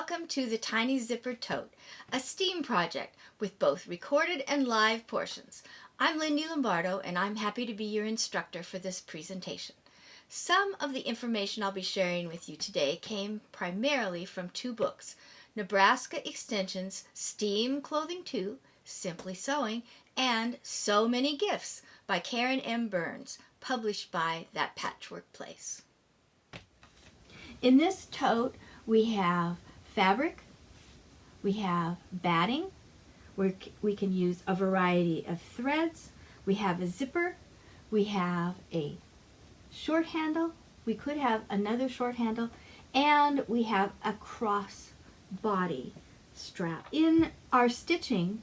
Welcome to the Tiny Zippered Tote, a STEAM project with both recorded and live portions. I'm LynDee Lombardo, and I'm happy to be your instructor for this presentation. Some of the information I'll be sharing with you today came primarily from two books, Nebraska Extension's STEAM Clothing 2, Simply Sewing, and So Many Gifts by Karen M. Burns, published by That Patchwork Place. In this tote, we have fabric, we have batting, we can use a variety of threads, we have a zipper, we have a short handle, we could have another short handle, and we have a cross body strap. In our stitching,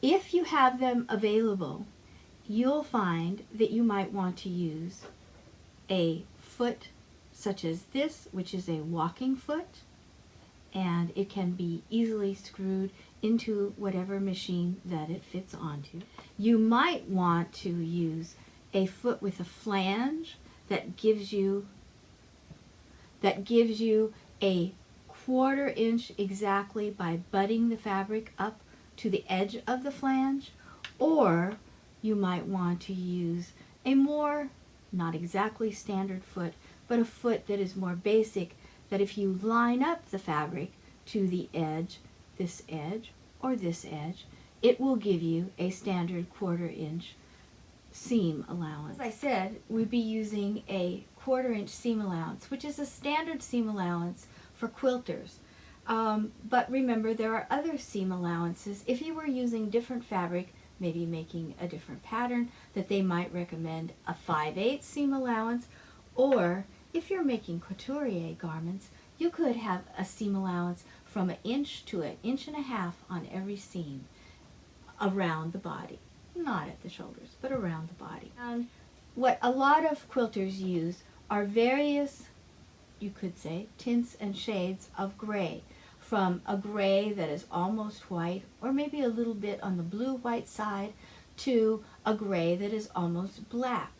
if you have them available, you'll find that you might want to use a foot such as this, which is a walking foot, and it can be easily screwed into whatever machine that it fits onto. You might want to use a foot with a flange that gives you a 1/4 inch exactly by butting the fabric up to the edge of the flange, or you might want to use a more, not exactly standard foot, but a foot that is more basic, that if you line up the fabric to the edge, this edge or this edge, it will give you a standard 1/4 inch seam allowance. As I said, we'd be using a 1/4 inch seam allowance, which is a standard seam allowance for quilters. But remember, there are other seam allowances. If you were using different fabric, maybe making a different pattern, that they might recommend a 5/8 seam allowance, or if you're making couturier garments, you could have a seam allowance from 1 inch to 1.5 inches on every seam around the body. Not at the shoulders, but around the body. And what a lot of quilters use are various, you could say, tints and shades of gray. From a gray that is almost white, or maybe a little bit on the blue-white side, to a gray that is almost black.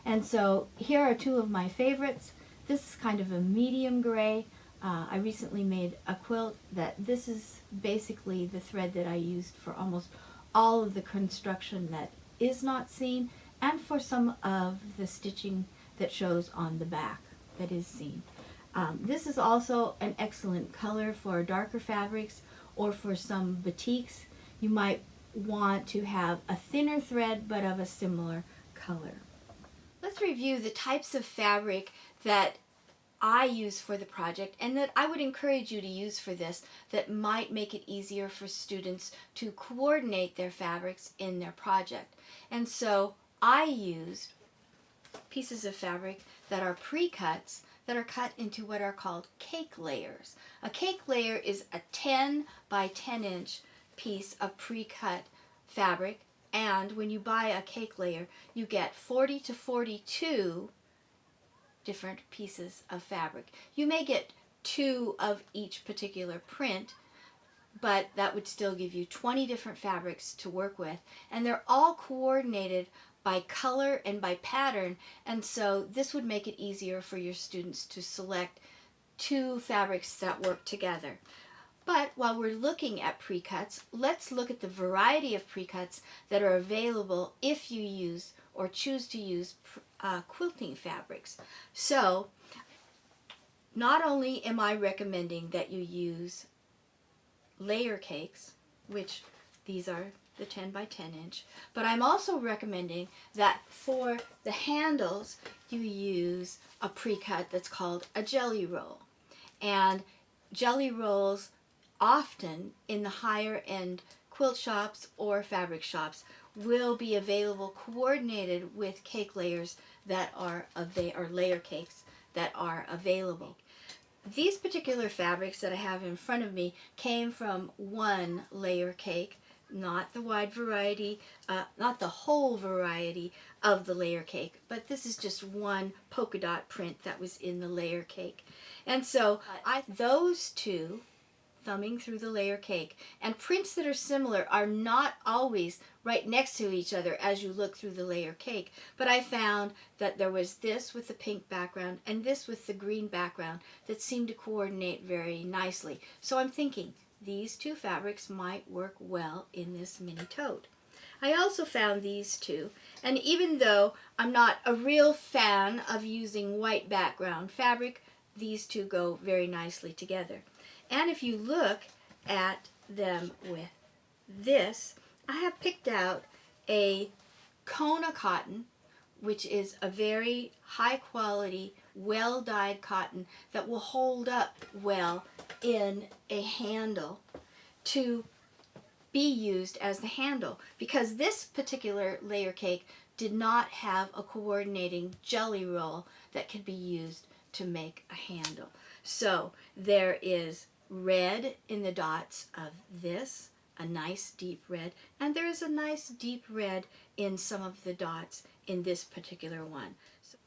And so here are two of my favorites. This is kind of a medium gray. I recently made a quilt that this is basically the thread that I used for almost all of the construction that is not seen, and for some of the stitching that shows on the back that is seen. This is also an excellent color for darker fabrics, or for some batiks. You might want to have a thinner thread but of a similar color. Let's review the types of fabric that I use for the project, and that I would encourage you to use for this, that might make it easier for students to coordinate their fabrics in their project. And so I used pieces of fabric that are pre-cuts, that are cut into what are called cake layers. A cake layer is a 10 by 10 inch piece of pre-cut fabric, and when you buy a cake layer, you get 40 to 42 different pieces of fabric. You may get 2 of each particular print, but that would still give you 20 different fabrics to work with, and they're all coordinated by color and by pattern, and so this would make it easier for your students to select 2 fabrics that work together. But while we're looking at pre-cuts, let's look at the variety of pre-cuts that are available if you use or choose to use quilting fabrics. So not only am I recommending that you use layer cakes, which these are the 10 by 10 inch, but I'm also recommending that for the handles you use a pre-cut that's called a jelly roll. And jelly rolls often in the higher end quilt shops or fabric shops will be available coordinated with cake layers that are layer cakes that are available. These particular fabrics that I have in front of me came from one layer cake, not the wide variety, not the whole variety of the layer cake, but this is just one polka dot print that was in the layer cake. And so those two thumbing through the layer cake. And prints that are similar are not always right next to each other as you look through the layer cake. But I found that there was this with the pink background and this with the green background that seemed to coordinate very nicely. So I'm thinking these two fabrics might work well in this mini tote. I also found these two, and even though I'm not a real fan of using white background fabric, these two go very nicely together. And if you look at them with this, I have picked out a Kona cotton, which is a very high quality, well dyed cotton that will hold up well in a handle to be used as the handle, because this particular layer cake did not have a coordinating jelly roll that could be used to make a handle. So there is red in the dots of this, a nice deep red, and there is a nice deep red in some of the dots in this particular one. So,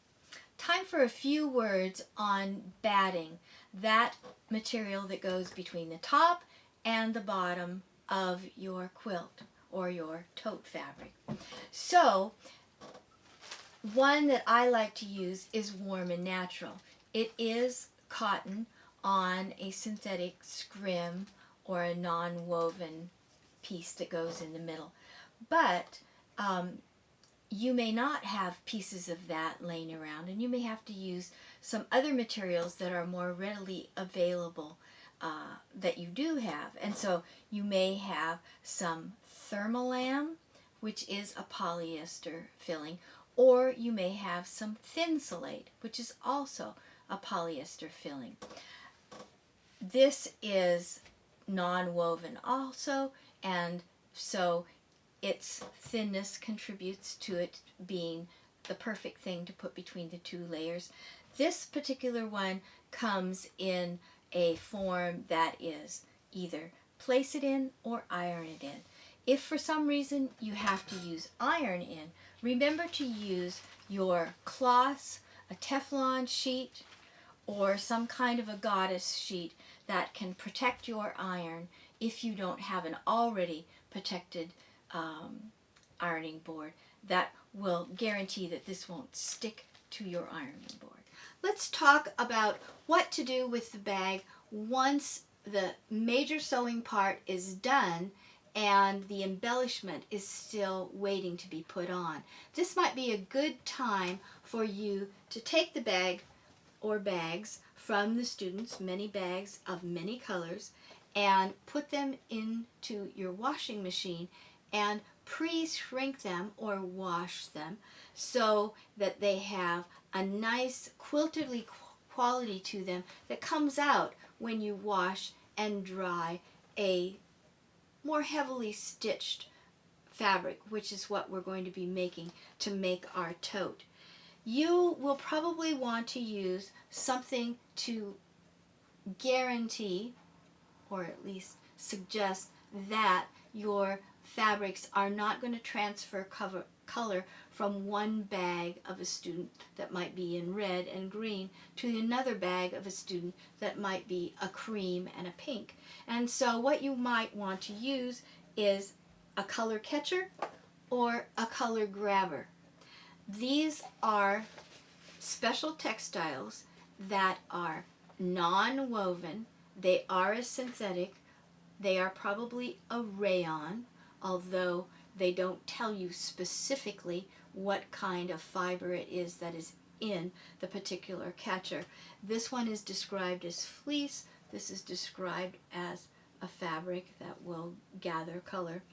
time for a few words on batting, that material that goes between the top and the bottom of your quilt or your tote fabric. So one that I like to use is Warm and Natural. It is cotton on a synthetic scrim or a non-woven piece that goes in the middle. But you may not have pieces of that laying around, and you may have to use some other materials that are more readily available that you do have. And so you may have some thermolam, which is a polyester filling, or you may have some Thinsulate, which is also a polyester filling. This is non-woven also, and so its thinness contributes to it being the perfect thing to put between the two layers. This particular one comes in a form that is either place it in or iron it in. If for some reason you have to use iron in, remember to use your cloths, a Teflon sheet, or some kind of a goddess sheet that can protect your iron if you don't have an already protected ironing board. That will guarantee that this won't stick to your ironing board. Let's talk about what to do with the bag once the major sewing part is done and the embellishment is still waiting to be put on. This might be a good time for you to take the bag or bags from the students, many bags of many colors, and put them into your washing machine and pre-shrink them or wash them so that they have a nice quiltedly quality to them that comes out when you wash and dry a more heavily stitched fabric, which is what we're going to be making to make our tote. You will probably want to use something to guarantee, or at least suggest, that your fabrics are not going to transfer color from one bag of a student that might be in red and green to another bag of a student that might be a cream and a pink. And so what you might want to use is a color catcher or a color grabber. These are special textiles that are non-woven. They are a synthetic. They are probably a rayon, although they don't tell you specifically what kind of fiber it is that is in the particular catcher. This one is described as fleece. This is described as a fabric that will gather color.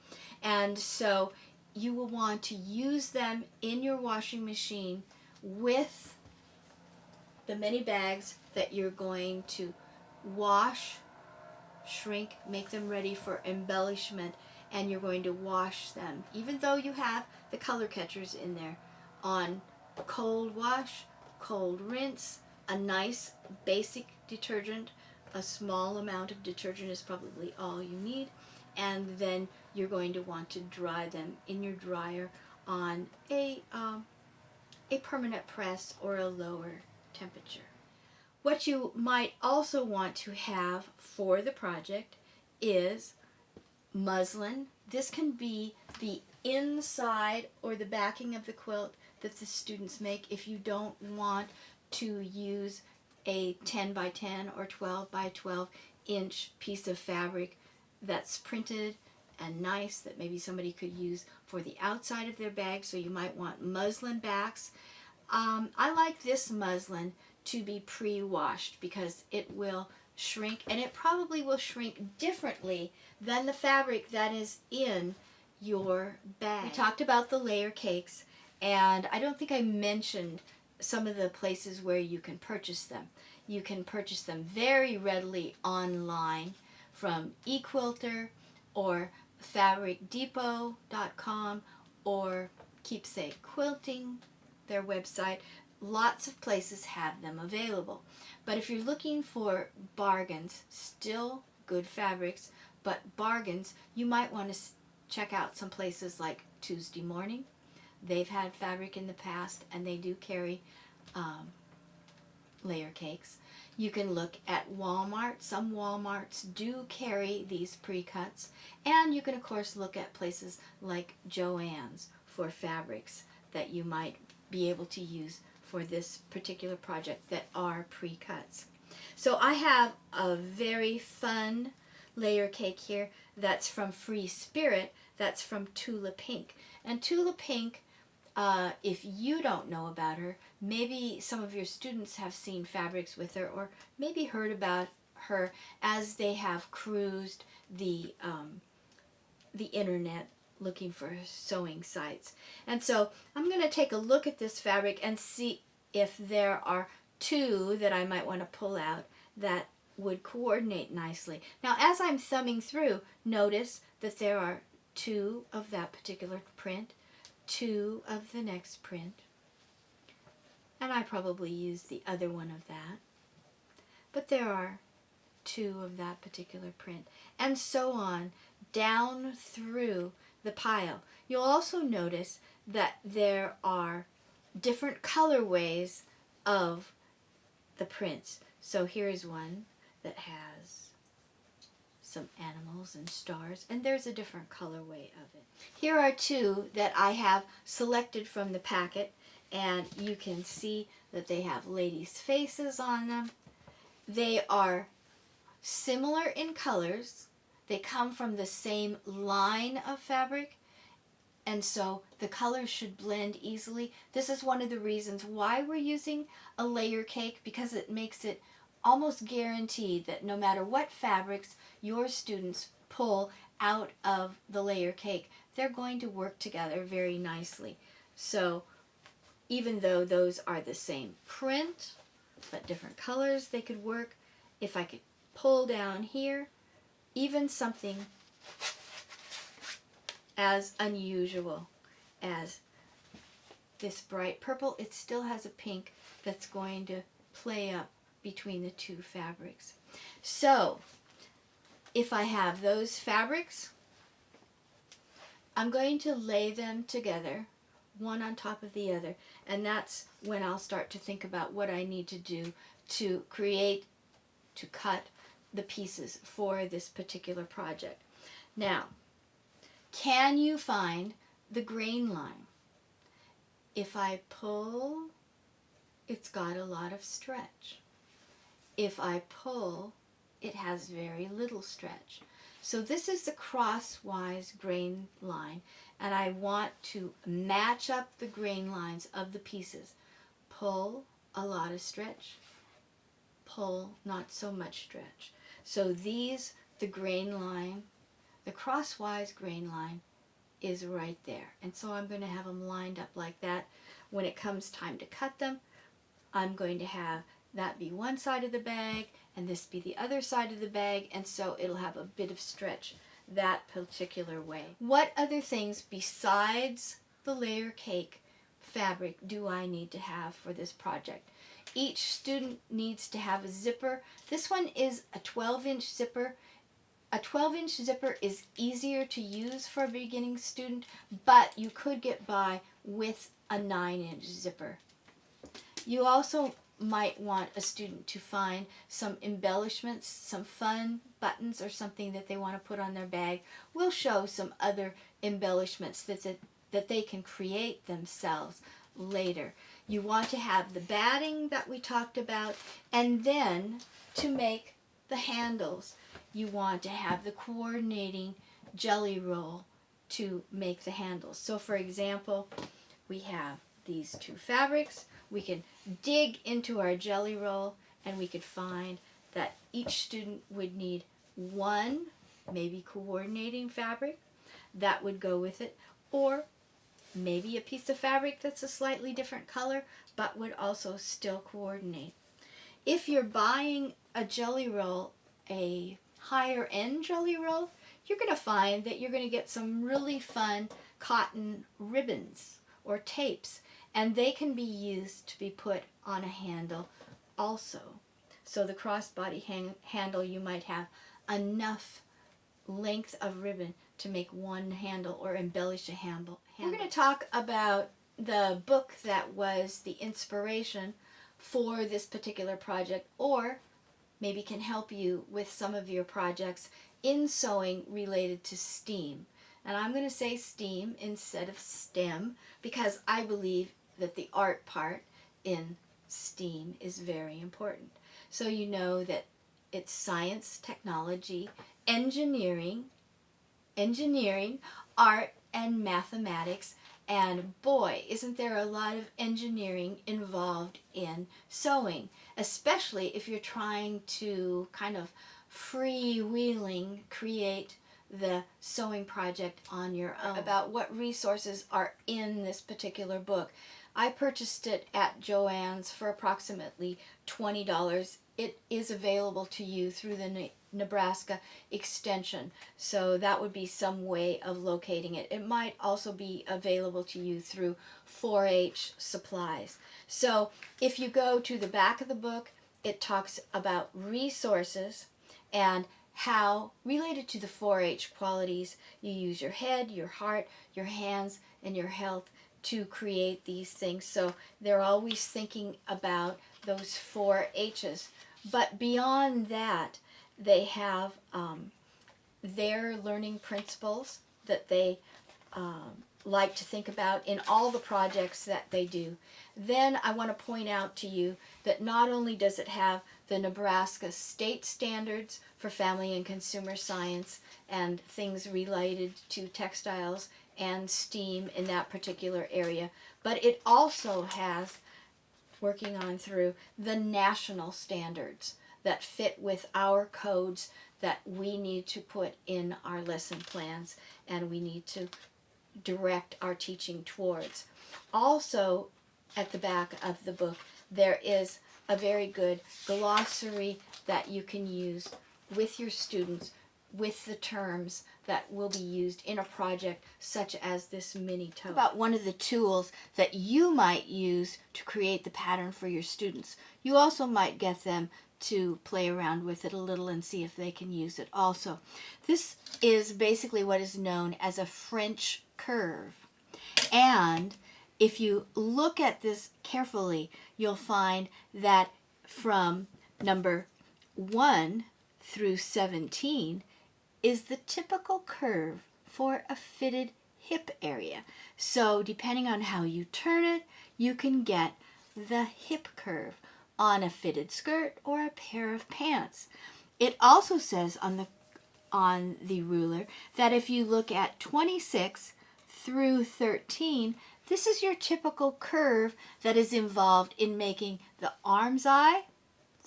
And so you will want to use them in your washing machine with the many bags that you're going to wash, shrink, make them ready for embellishment, and you're going to wash them, even though you have the color catchers in there, on cold wash, cold rinse, a nice basic detergent. A small amount of detergent is probably all you need, and then you're going to want to dry them in your dryer on a permanent press or a lower temperature. What you might also want to have for the project is muslin. This can be the inside or the backing of the quilt that the students make if you don't want to use a 10 by 10 or 12 by 12 inch piece of fabric that's printed and nice that maybe somebody could use for the outside of their bag. So you might want muslin backs. I like this muslin to be pre-washed because it will shrink, and it probably will shrink differently than the fabric that is in your bag. We talked about the layer cakes, and I don't think I mentioned some of the places where you can purchase them. You can purchase them very readily online from eQuilter or fabricdepot.com or Keepsake Quilting, their website. Lots of places have them available. But if you're looking for bargains, still good fabrics, but bargains, you might want to check out some places like Tuesday Morning. They've had fabric in the past, and they do carry layer cakes. You can look at Walmart. Some Walmarts do carry these pre-cuts. And you can, of course, look at places like Joann's for fabrics that you might be able to use for this particular project that are pre-cuts. So I have a very fun layer cake here that's from Free Spirit, that's from Tula Pink. And Tula Pink, if you don't know about her, maybe some of your students have seen fabrics with her or maybe heard about her as they have cruised the internet looking for sewing sites. And so I'm going to take a look at this fabric and see if there are two that I might want to pull out that would coordinate nicely. Now, as I'm thumbing through, notice that there are two of that particular print, two of the next print, and I probably used the other one of that, but there are two of that particular print, and so on down through the pile. You'll also notice that there are different colorways of the prints. So here's one that has some animals and stars, and there's a different colorway of it. Here are two that I have selected from the packet, and you can see that they have ladies' faces on them. They are similar in colors. They come from the same line of fabric, and so the colors should blend easily. This is one of the reasons why we're using a layer cake, because it makes it almost guaranteed that no matter what fabrics your students pull out of the layer cake, they're going to work together very nicely. So even though those are the same print, but different colors, they could work. If I could pull down here, even something as unusual as this bright purple, it still has a pink that's going to play up between the two fabrics. So if I have those fabrics, I'm going to lay them together, one on top of the other, and that's when I'll start to think about what I need to do to cut the pieces for this particular project. Now, can you find the grain line? If I pull, it's got a lot of stretch. If I pull, it has very little stretch. So this is the crosswise grain line, and I want to match up the grain lines of the pieces. Pull, a lot of stretch. Pull, not so much stretch. So these, the grain line, the crosswise grain line is right there. And so I'm going to have them lined up like that. When it comes time to cut them, I'm going to have that be one side of the bag and this be the other side of the bag, and so it'll have a bit of stretch that particular way. What other things besides the layer cake fabric do I need to have for this project? Each student needs to have a zipper. This one is a 12-inch zipper. A 12-inch zipper is easier to use for a beginning student, but you could get by with a 9-inch zipper. You also might want a student to find some embellishments, some fun buttons or something that they want to put on their bag, we'll show some other embellishments that they can create themselves later. You want to have the batting that we talked about, and then to make the handles, you want to have the coordinating jelly roll to make the handles. So for example, we have these two fabrics. We can dig into our jelly roll and we could find that each student would need one, maybe coordinating fabric that would go with it, or maybe a piece of fabric that's a slightly different color but would also still coordinate. If you're buying a jelly roll, a higher end jelly roll, you're going to find that you're going to get some really fun cotton ribbons or tapes, and they can be used to be put on a handle also. So the crossbody handle, you might have enough length of ribbon to make one handle or embellish a handle. We're going to talk about the book that was the inspiration for this particular project, or maybe can help you with some of your projects in sewing related to STEAM. And I'm going to say STEAM instead of STEM because I believe that the art part in STEAM is very important. So you know that it's science, technology, engineering, art, and mathematics. And boy, isn't there a lot of engineering involved in sewing, especially if you're trying to kind of freewheeling create the sewing project on your own. About what resources are in this particular book. I purchased it at Joann's for approximately $20. It is available to you through the Nebraska extension, so that would be some way of locating it. It might also be available to you through 4-H supplies. So if you go to the back of the book, it talks about resources and how, related to the 4-H qualities, you use your head, your heart, your hands, and your health to create these things. So they're always thinking about those 4 H's. But beyond that, they have their learning principles that they like to think about in all the projects that they do. Then I want to point out to you that not only does it have the Nebraska state standards for family and consumer science and things related to textiles and STEAM in that particular area, but it also has, working on through, the national standards that fit with our codes that we need to put in our lesson plans and we need to direct our teaching towards. Also, at the back of the book, there is a very good glossary that you can use with your students with the terms that will be used in a project such as this mini tote. About one of the tools that you might use to create the pattern for your students. You also might get them to play around with it a little and see if they can use it also. This is basically what is known as a French curve. And if you look at this carefully, you'll find that from number 1 through 17 is the typical curve for a fitted hip area. So depending on how you turn it, you can get the hip curve on a fitted skirt or a pair of pants. It also says on the ruler that if you look at 26 through 13, this is your typical curve that is involved in making the arm's eye,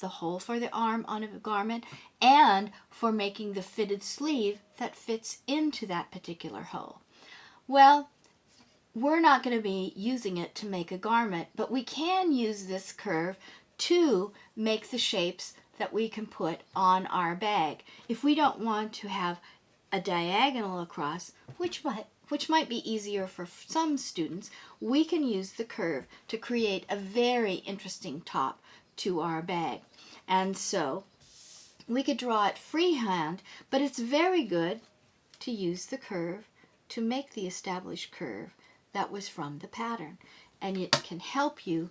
the hole for the arm on a garment, and for making the fitted sleeve that fits into that particular hole. Well, we're not going to be using it to make a garment, but we can use this curve to make the shapes that we can put on our bag. If we don't want to have a diagonal across, which might be easier for some students, we can use the curve to create a very interesting top to our bag. And so we could draw it freehand, but it's very good to use the curve to make the established curve that was from the pattern. And it can help you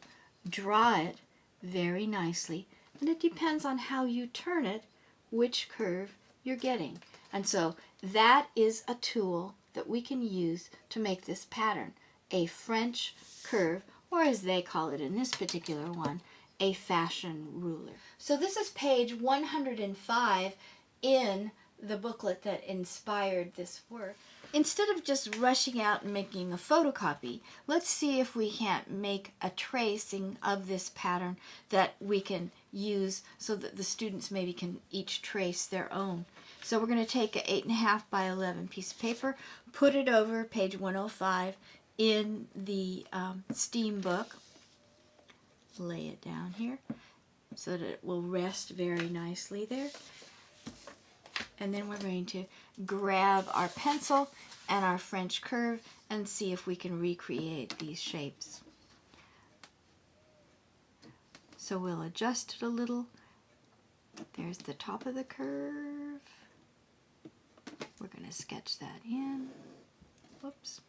draw it very nicely, and it depends on how you turn it, which curve you're getting. And so that is a tool that we can use to make this pattern, a French curve, or as they call it in this particular one, a fashion ruler. So this is page 105 in the booklet that inspired this work. Instead of just rushing out and making a photocopy, let's see if we can't make a tracing of this pattern that we can use so that the students maybe can each trace their own. So we're going to take an 8.5 by 11 piece of paper, put it over page 105 in the STEAM book, lay it down here so that it will rest very nicely there. And then we're going to grab our pencil and our French curve and see if we can recreate these shapes. So we'll adjust it a little. There's the top of the curve. We're going to sketch that in. Whoops.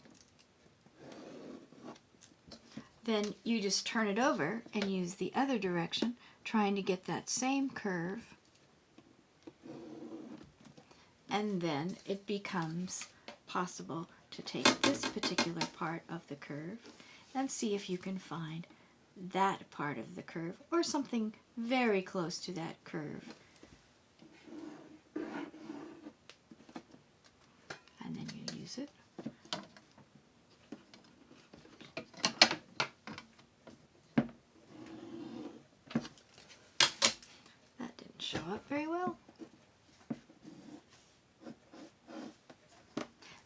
Then you just turn it over and use the other direction, trying to get that same curve. And then it becomes possible to take this particular part of the curve and see if you can find that part of the curve or something very close to that curve. And then you use it. That didn't show up very well.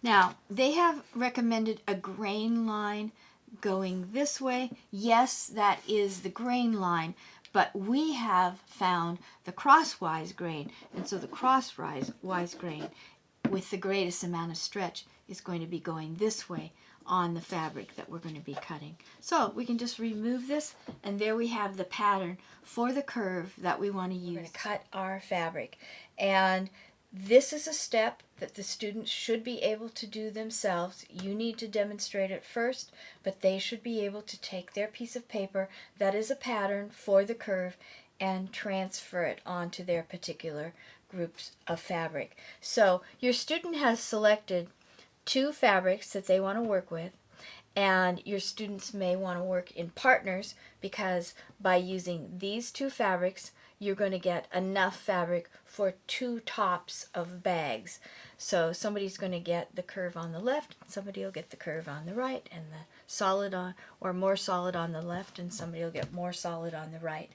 Now, they have recommended a grain line going this way. Yes, that is the grain line, but we have found the crosswise grain, and so the crosswise grain with the greatest amount of stretch is going to be going this way on the fabric that we're going to be cutting. So we can just remove this, and there we have the pattern for the curve that we want to use. We're going to cut our fabric, and this is a step that the students should be able to do themselves. You need to demonstrate it first, but they should be able to take their piece of paper that is a pattern for the curve and transfer it onto their particular groups of fabric. So your student has selected 2 fabrics that they want to work with, and your students may want to work in partners because by using these 2 fabrics you're going to get enough fabric for 2 tops of bags. So somebody's going to get the curve on the left, somebody will get the curve on the right, and the solid on, or more solid on the left, and somebody will get more solid on the right.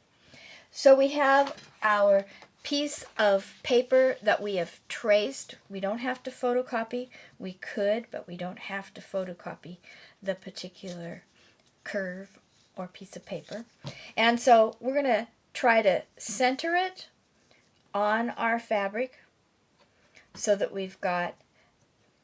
So we have our piece of paper that we have traced. We don't have to photocopy. We could, but we don't have to photocopy the particular curve or piece of paper. And so we're going to try to center it on our fabric so that we've got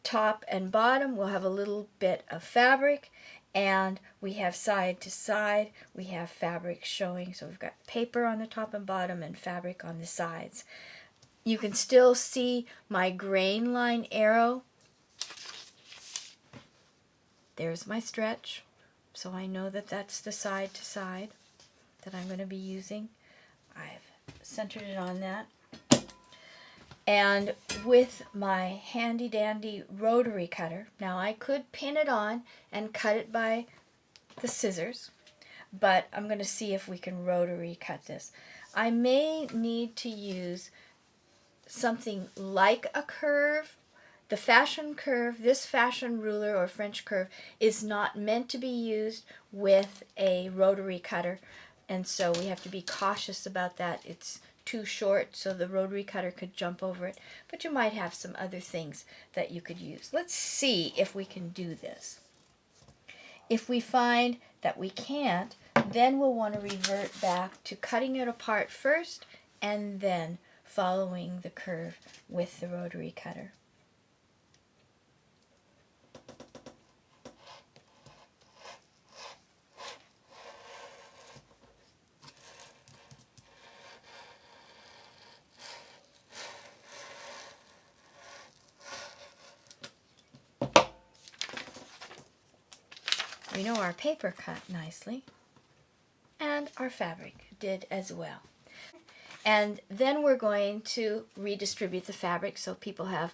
top and bottom. We'll have a little bit of fabric, and we have side to side. We have fabric showing, so we've got paper on the top and bottom and fabric on the sides. You can still see my grain line arrow. There's my stretch, so I know that that's the side to side that I'm going to be using. I've centered it on that. And with my handy dandy rotary cutter, now I could pin it on and cut it by the scissors, but I'm going to see if we can rotary cut this. I may need to use something like a curve. The fashion curve, this fashion ruler or French curve, is not meant to be used with a rotary cutter, and so we have to be cautious about that. It's too short, so the rotary cutter could jump over it, but you might have some other things that you could use. Let's see if we can do this. If we find that we can't, then we'll want to revert back to cutting it apart first and then following the curve with the rotary cutter. We know our paper cut nicely, and our fabric did as well. And then we're going to redistribute the fabric so people have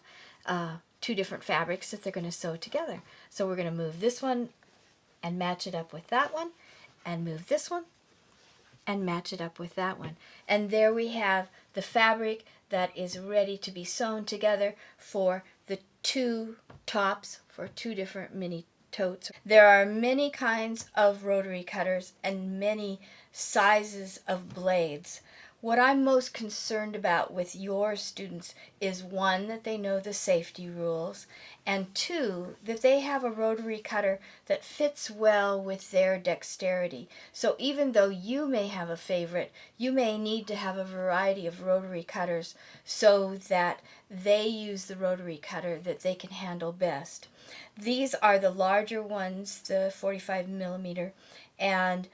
two different fabrics that they're going to sew together. So we're going to move this one and match it up with that one, and move this one and match it up with that one. And there we have the fabric that is ready to be sewn together for the two tops for two different mini totes. There are many kinds of rotary cutters and many sizes of blades. What I'm most concerned about with your students is, one, that they know the safety rules, and two, that they have a rotary cutter that fits well with their dexterity. So even though you may have a favorite, you may need to have a variety of rotary cutters so that they use the rotary cutter that they can handle best. These are the larger ones, the 45 millimeter, and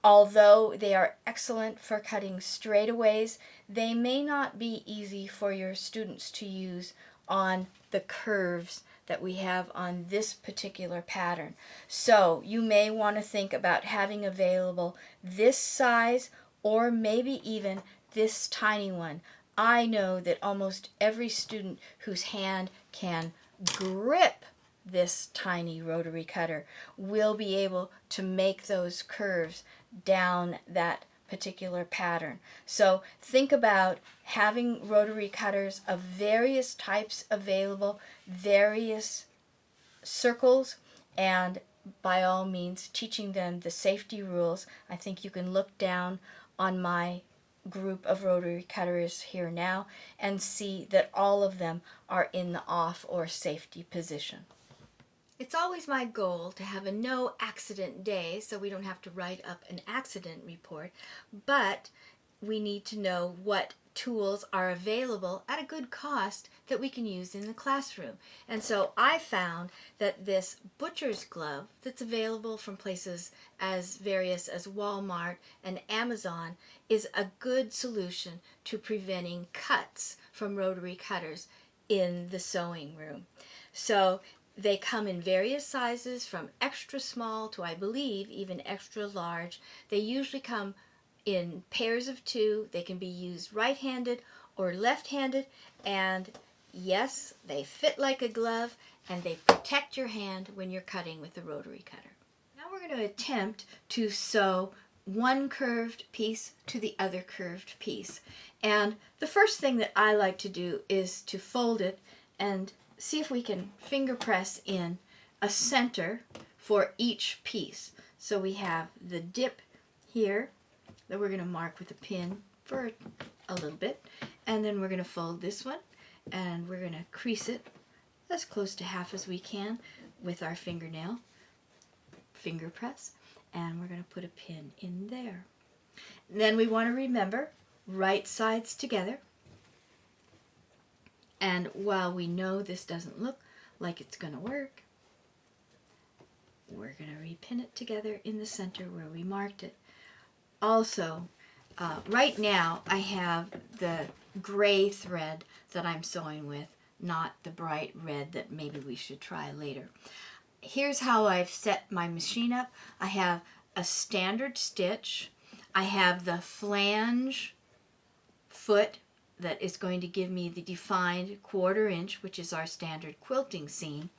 although they are excellent for cutting straightaways, they may not be easy for your students to use on the curves that we have on this particular pattern. So you may want to think about having available this size or maybe even this tiny one. I know that almost every student whose hand can grip this tiny rotary cutter will be able to make those curves down that particular pattern. So think about having rotary cutters of various types available, various circles, and by all means teaching them the safety rules. I think you can look down on my group of rotary cutters here now and see that all of them are in the off or safety position. It's always my goal to have a no accident day so we don't have to write up an accident report, but we need to know what tools are available at a good cost that we can use in the classroom. And so I found that this butcher's glove that's available from places as various as Walmart and Amazon is a good solution to preventing cuts from rotary cutters in the sewing room. So they come in various sizes from extra small to, I believe, even extra large. They usually come in pairs of two. They can be used right-handed or left-handed, and yes, they fit like a glove and they protect your hand when you're cutting with a rotary cutter. Now we're going to attempt to sew one curved piece to the other curved piece. And the first thing that I like to do is to fold it and see if we can finger press in a center for each piece. So we have the dip here that we're going to mark with a pin for a little bit, and then we're going to fold this one and we're going to crease it as close to half as we can with our fingernail, finger press, and we're going to put a pin in there. And then we want to remember right sides together. And while we know this doesn't look like it's going to work, we're going to repin it together in the center where we marked it. Also, right now I have the gray thread that I'm sewing with, not the bright red that maybe we should try later. Here's how I've set my machine up. I have a standard stitch. I have the flange foot that is going to give me the defined 1/4 inch, which is our standard quilting seam.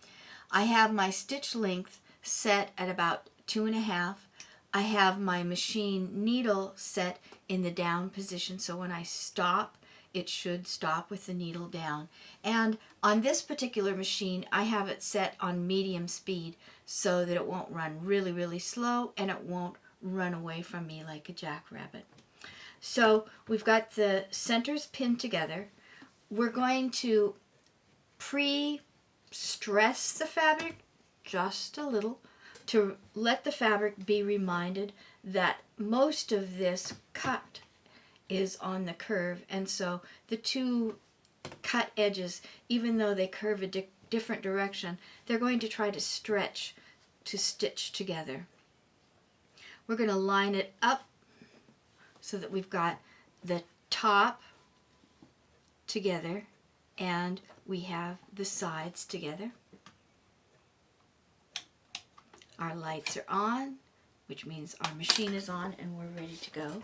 I have my stitch length set at about 2.5. I have my machine needle set in the down position, so when I stop, it should stop with the needle down. And on this particular machine, I have it set on medium speed so that it won't run really, really slow and it won't run away from me like a jackrabbit. So we've got the centers pinned together. We're going to pre-stress the fabric just a little to let the fabric be reminded that most of this cut is on the curve, and so the two cut edges, even though they curve a different direction, they're going to try to stretch to stitch together. We're going to line it up so that we've got the top together and we have the sides together. Our lights are on, which means our machine is on and we're ready to go.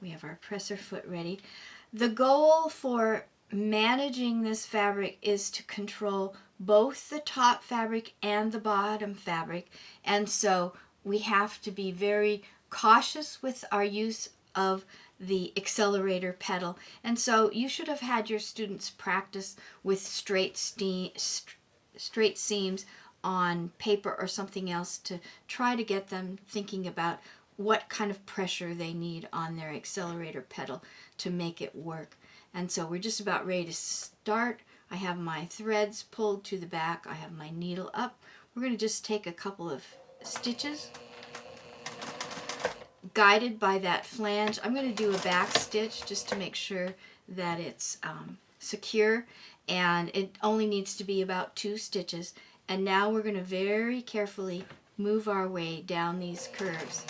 We have our presser foot ready. The goal for managing this fabric is to control both the top fabric and the bottom fabric, and so we have to be very cautious with our use of the accelerator pedal. And so you should have had your students practice with straight seams on paper or something else to try to get them thinking about what kind of pressure they need on their accelerator pedal to make it work. And so we're just about ready to start. I have my threads pulled to the back. I have my needle up. We're going to just take a couple of stitches. Guided by that flange, I'm going to do a back stitch just to make sure that it's secure, and it only needs to be about 2 stitches. And now we're going to very carefully move our way down these curves.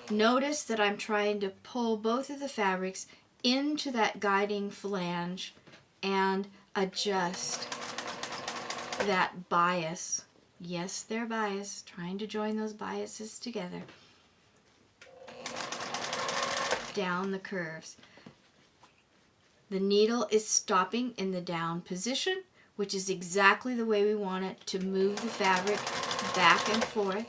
Notice that I'm trying to pull both of the fabrics into that guiding flange and adjust that bias. Yes, they're biased, trying to join those biases together down the curves. The needle is stopping in the down position, which is exactly the way we want it to move the fabric back and forth.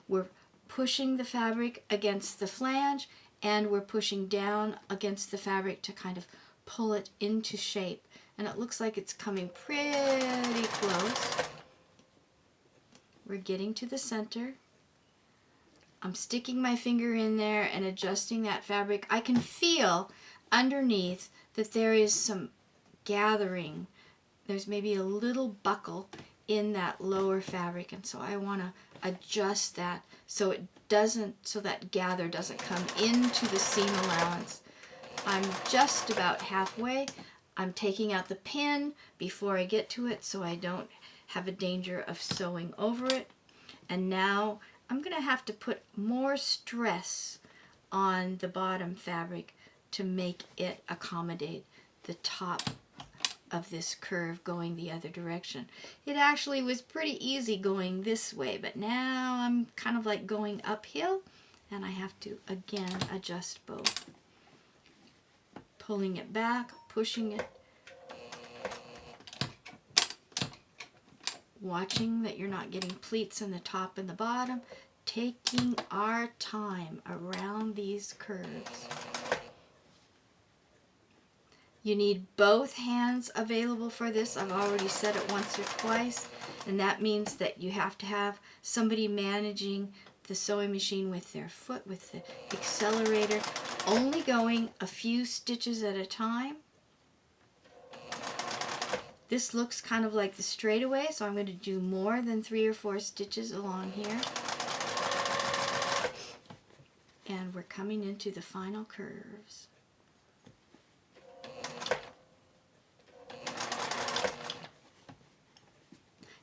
We're pushing the fabric against the flange, and we're pushing down against the fabric to kind of pull it into shape. And it looks like it's coming pretty close. We're getting to the center. I'm sticking my finger in there and adjusting that fabric. I can feel underneath that there is some gathering. There's maybe a little buckle in that lower fabric, and so I want to adjust that so it doesn't, so that gather doesn't come into the seam allowance. I'm just about halfway. I'm taking out the pin before I get to it so I don't have a danger of sewing over it. And now I'm going to have to put more stress on the bottom fabric to make it accommodate the top of this curve going the other direction. It actually was pretty easy going this way, but now I'm kind of like going uphill, and I have to again adjust both. Pulling it back, pushing it, watching that you're not getting pleats in the top and the bottom, taking our time around these curves. You need both hands available for this. I've already said it once or twice, and that means that you have to have somebody managing the sewing machine with their foot, with the accelerator, only going a few stitches at a time. This looks kind of like the straightaway, so I'm going to do more than 3 or 4 stitches along here. And we're coming into the final curves.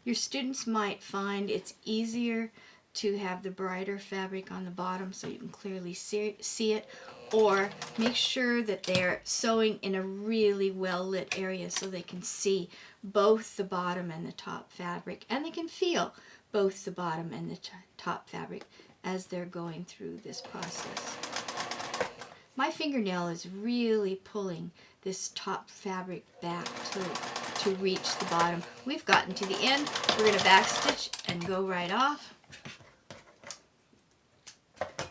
Your students might find it's easier to have the brighter fabric on the bottom so you can clearly see it, or make sure that they're sewing in a really well lit area so they can see both the bottom and the top fabric, and they can feel both the bottom and the top fabric as they're going through this process. My fingernail is really pulling this top fabric back to reach the bottom. We've gotten to the end. We're going to backstitch and go right off.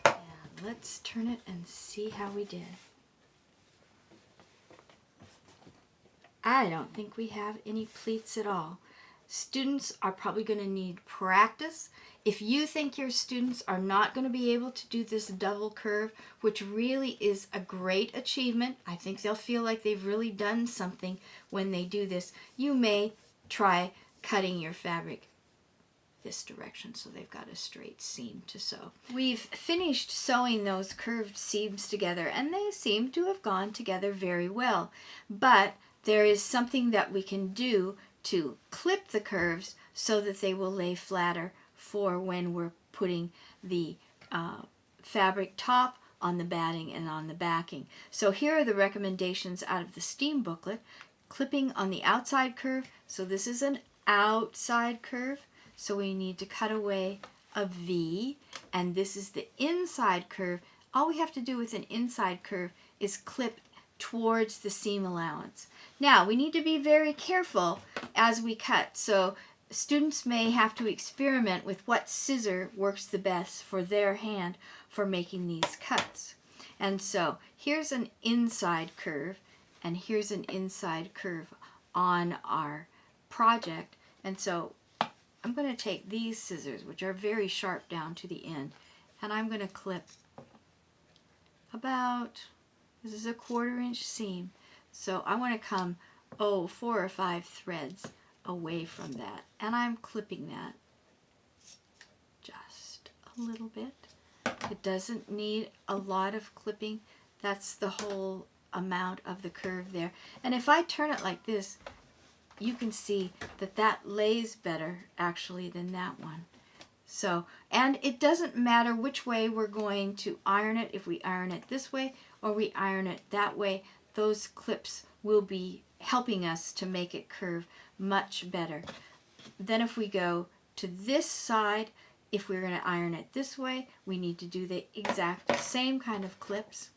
And let's turn it and see how we did. I don't think we have any pleats at all. Students are probably going to need practice. If you think your students are not going to be able to do this double curve, which really is a great achievement, I think they'll feel like they've really done something when they do this, you may try cutting your fabric this direction so they've got a straight seam to sew. We've finished sewing those curved seams together, and they seem to have gone together very well. But there is something that we can do to clip the curves so that they will lay flatter for when we're putting the fabric top on the batting and on the backing. So here are the recommendations out of the STEAM booklet. Clipping on the outside curve. So this is an outside curve, so we need to cut away a V, and this is the inside curve. all we have to do with an inside curve is clip towards the seam allowance. Now, we need to be very careful as we cut. So students may have to experiment with what scissor works the best for their hand for making these cuts. And so here's an inside curve, and here's an inside curve on our project. And so I'm going to take these scissors, which are very sharp down to the end, and I'm going to clip about, this is a 1/4 inch seam, so I want to come 4 or 5 threads away from that, and I'm clipping that just a little bit. It doesn't need a lot of clipping. That's the whole amount of the curve there. And if I turn it like this, you can see that that lays better actually than that one. So, and it doesn't matter which way we're going to iron it. If we iron it this way or we iron it that way, those clips will be helping us to make it curve much better. Then if we go to this side, if we're going to iron it this way, we need to do the exact same kind of clips.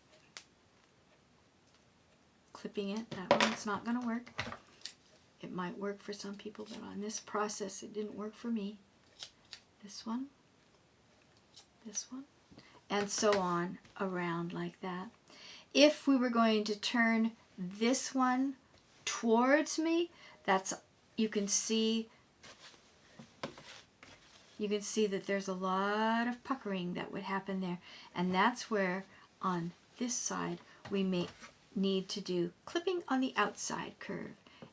Clipping it, that one's not going to work. It might work for some people, but on this process it didn't work for me. This one, and so on around like that. If we were going to turn this one towards me, that's, you can see that there's a lot of puckering that would happen there, and that's where on this side we may need to do clipping on the outside curve.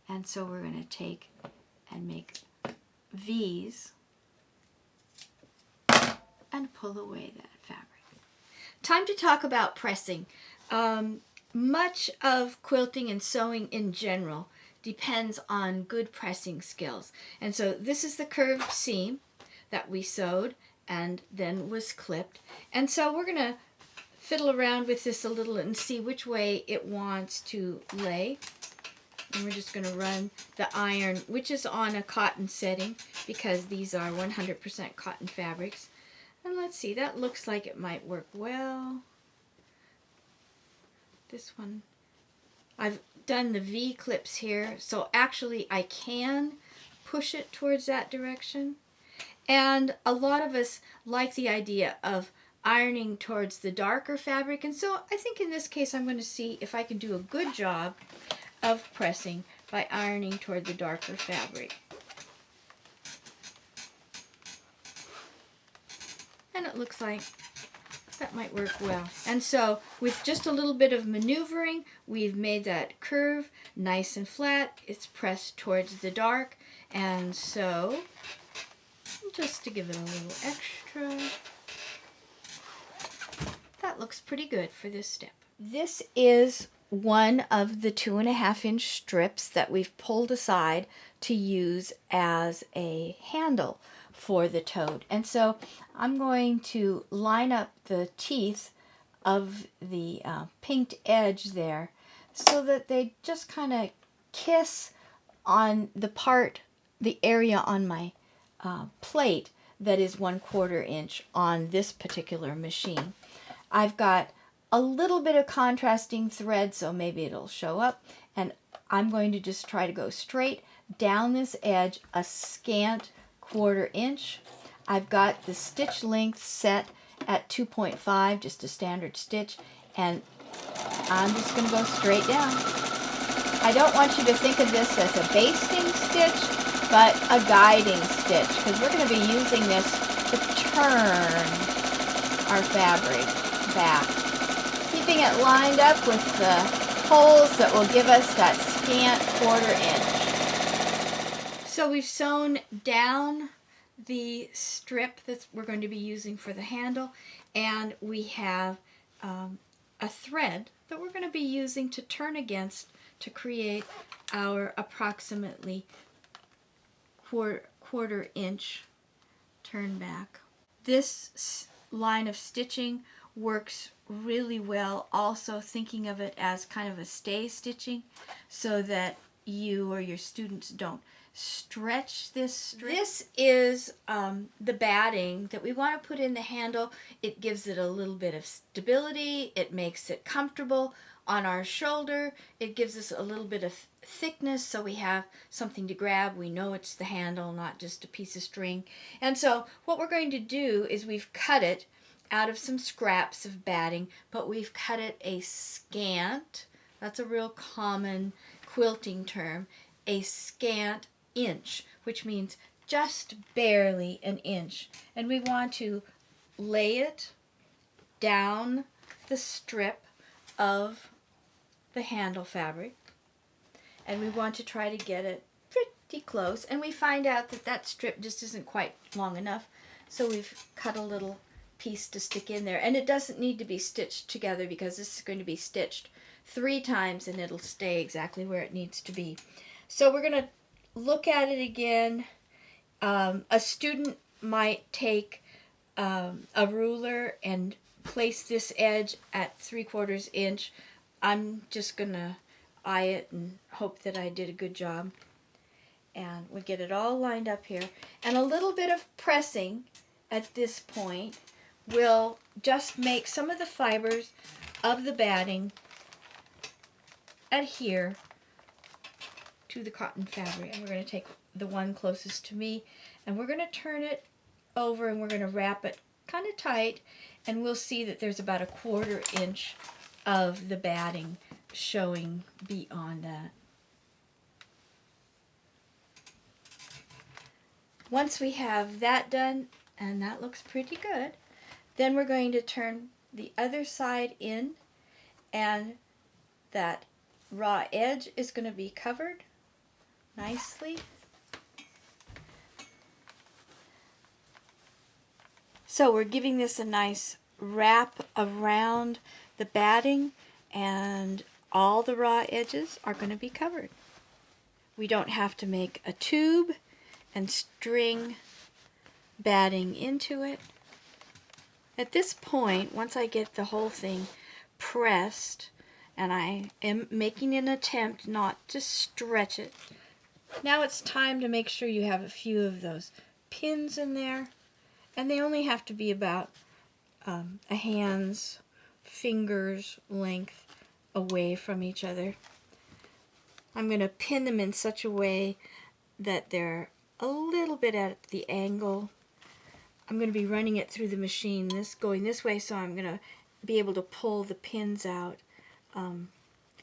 And so we're going to take and make V's and pull away that fabric. Time to talk about pressing. Much of quilting and sewing in general depends on good pressing skills. And so this is the curved seam that we sewed and then was clipped. And so we're going to fiddle around with this a little and see which way it wants to lay. And we're just going to run the iron, which is on a cotton setting because these are 100% cotton fabrics. And let's see, that looks like it might work well. This one, I've done the V clips here, so actually I can push it towards that direction. And a lot of us like the idea of ironing towards the darker fabric, and so I think in this case I'm going to see if I can do a good job of pressing by ironing toward the darker fabric. And it looks like that might work well. And so with just a little bit of maneuvering, we've made that curve nice and flat. It's pressed towards the dark, and so just to give it a little extra, that looks pretty good for this step. This is one of the 2.5 inch strips that we've pulled aside to use as a handle for the tote. And so I'm going to line up the teeth of the pinked edge there so that they just kind of kiss on the area on my plate that is 1/4 inch on this particular machine. I've got a little bit of contrasting thread, so maybe it'll show up, and I'm going to just try to go straight down this edge a scant 1/4 inch. I've got the stitch length set at 2.5, just a standard stitch, and I'm just going to go straight down. I don't want you to think of this as a basting stitch, but a guiding stitch, because we're going to be using this to turn our fabric back, keeping it lined up with the holes that will give us that scant 1/4 inch. So we've sewn down the strip that we're going to be using for the handle, and we have a thread that we're going to be using to turn against to create our approximately 1/4 inch turn back. This line of stitching works really well, also thinking of it as kind of a stay stitching so that you or your students don't stretch this strip. This is the batting that we want to put in the handle. It gives it a little bit of stability. It makes it comfortable on our shoulder. It gives us a little bit of thickness so we have something to grab. We know it's the handle, not just a piece of string. And so what we're going to do is we've cut it out of some scraps of batting, but we've cut it a scant, that's a real common quilting term, a scant inch, which means just barely an inch. And we want to lay it down the strip of the handle fabric, and we want to try to get it pretty close, and we find out that that strip just isn't quite long enough, so we've cut a little piece to stick in there. And it doesn't need to be stitched together because this is going to be stitched 3 times and it'll stay exactly where it needs to be. So we're going to look at it again. A student might take a ruler and place this edge at 3/4 inch. I'm just going to eye it and hope that I did a good job. And we get it all lined up here. And a little bit of pressing at this point will just make some of the fibers of the batting adhere to the cotton fabric. And we're going to take the one closest to me and we're going to turn it over and we're going to wrap it kind of tight, and we'll see that there's about 1/4 inch of the batting showing beyond that. Once we have that done, and that looks pretty good, then we're going to turn the other side in, and that raw edge is going to be covered nicely. So we're giving this a nice wrap around the batting, and all the raw edges are going to be covered. We don't have to make a tube and string batting into it. At this point, once I get the whole thing pressed, and I am making an attempt not to stretch it, now it's time to make sure you have a few of those pins in there, and they only have to be about a hand's fingers length away from each other. I'm going to pin them in such a way that they're a little bit at the angle. I'm going to be running it through the machine, going this way, so I'm going to be able to pull the pins out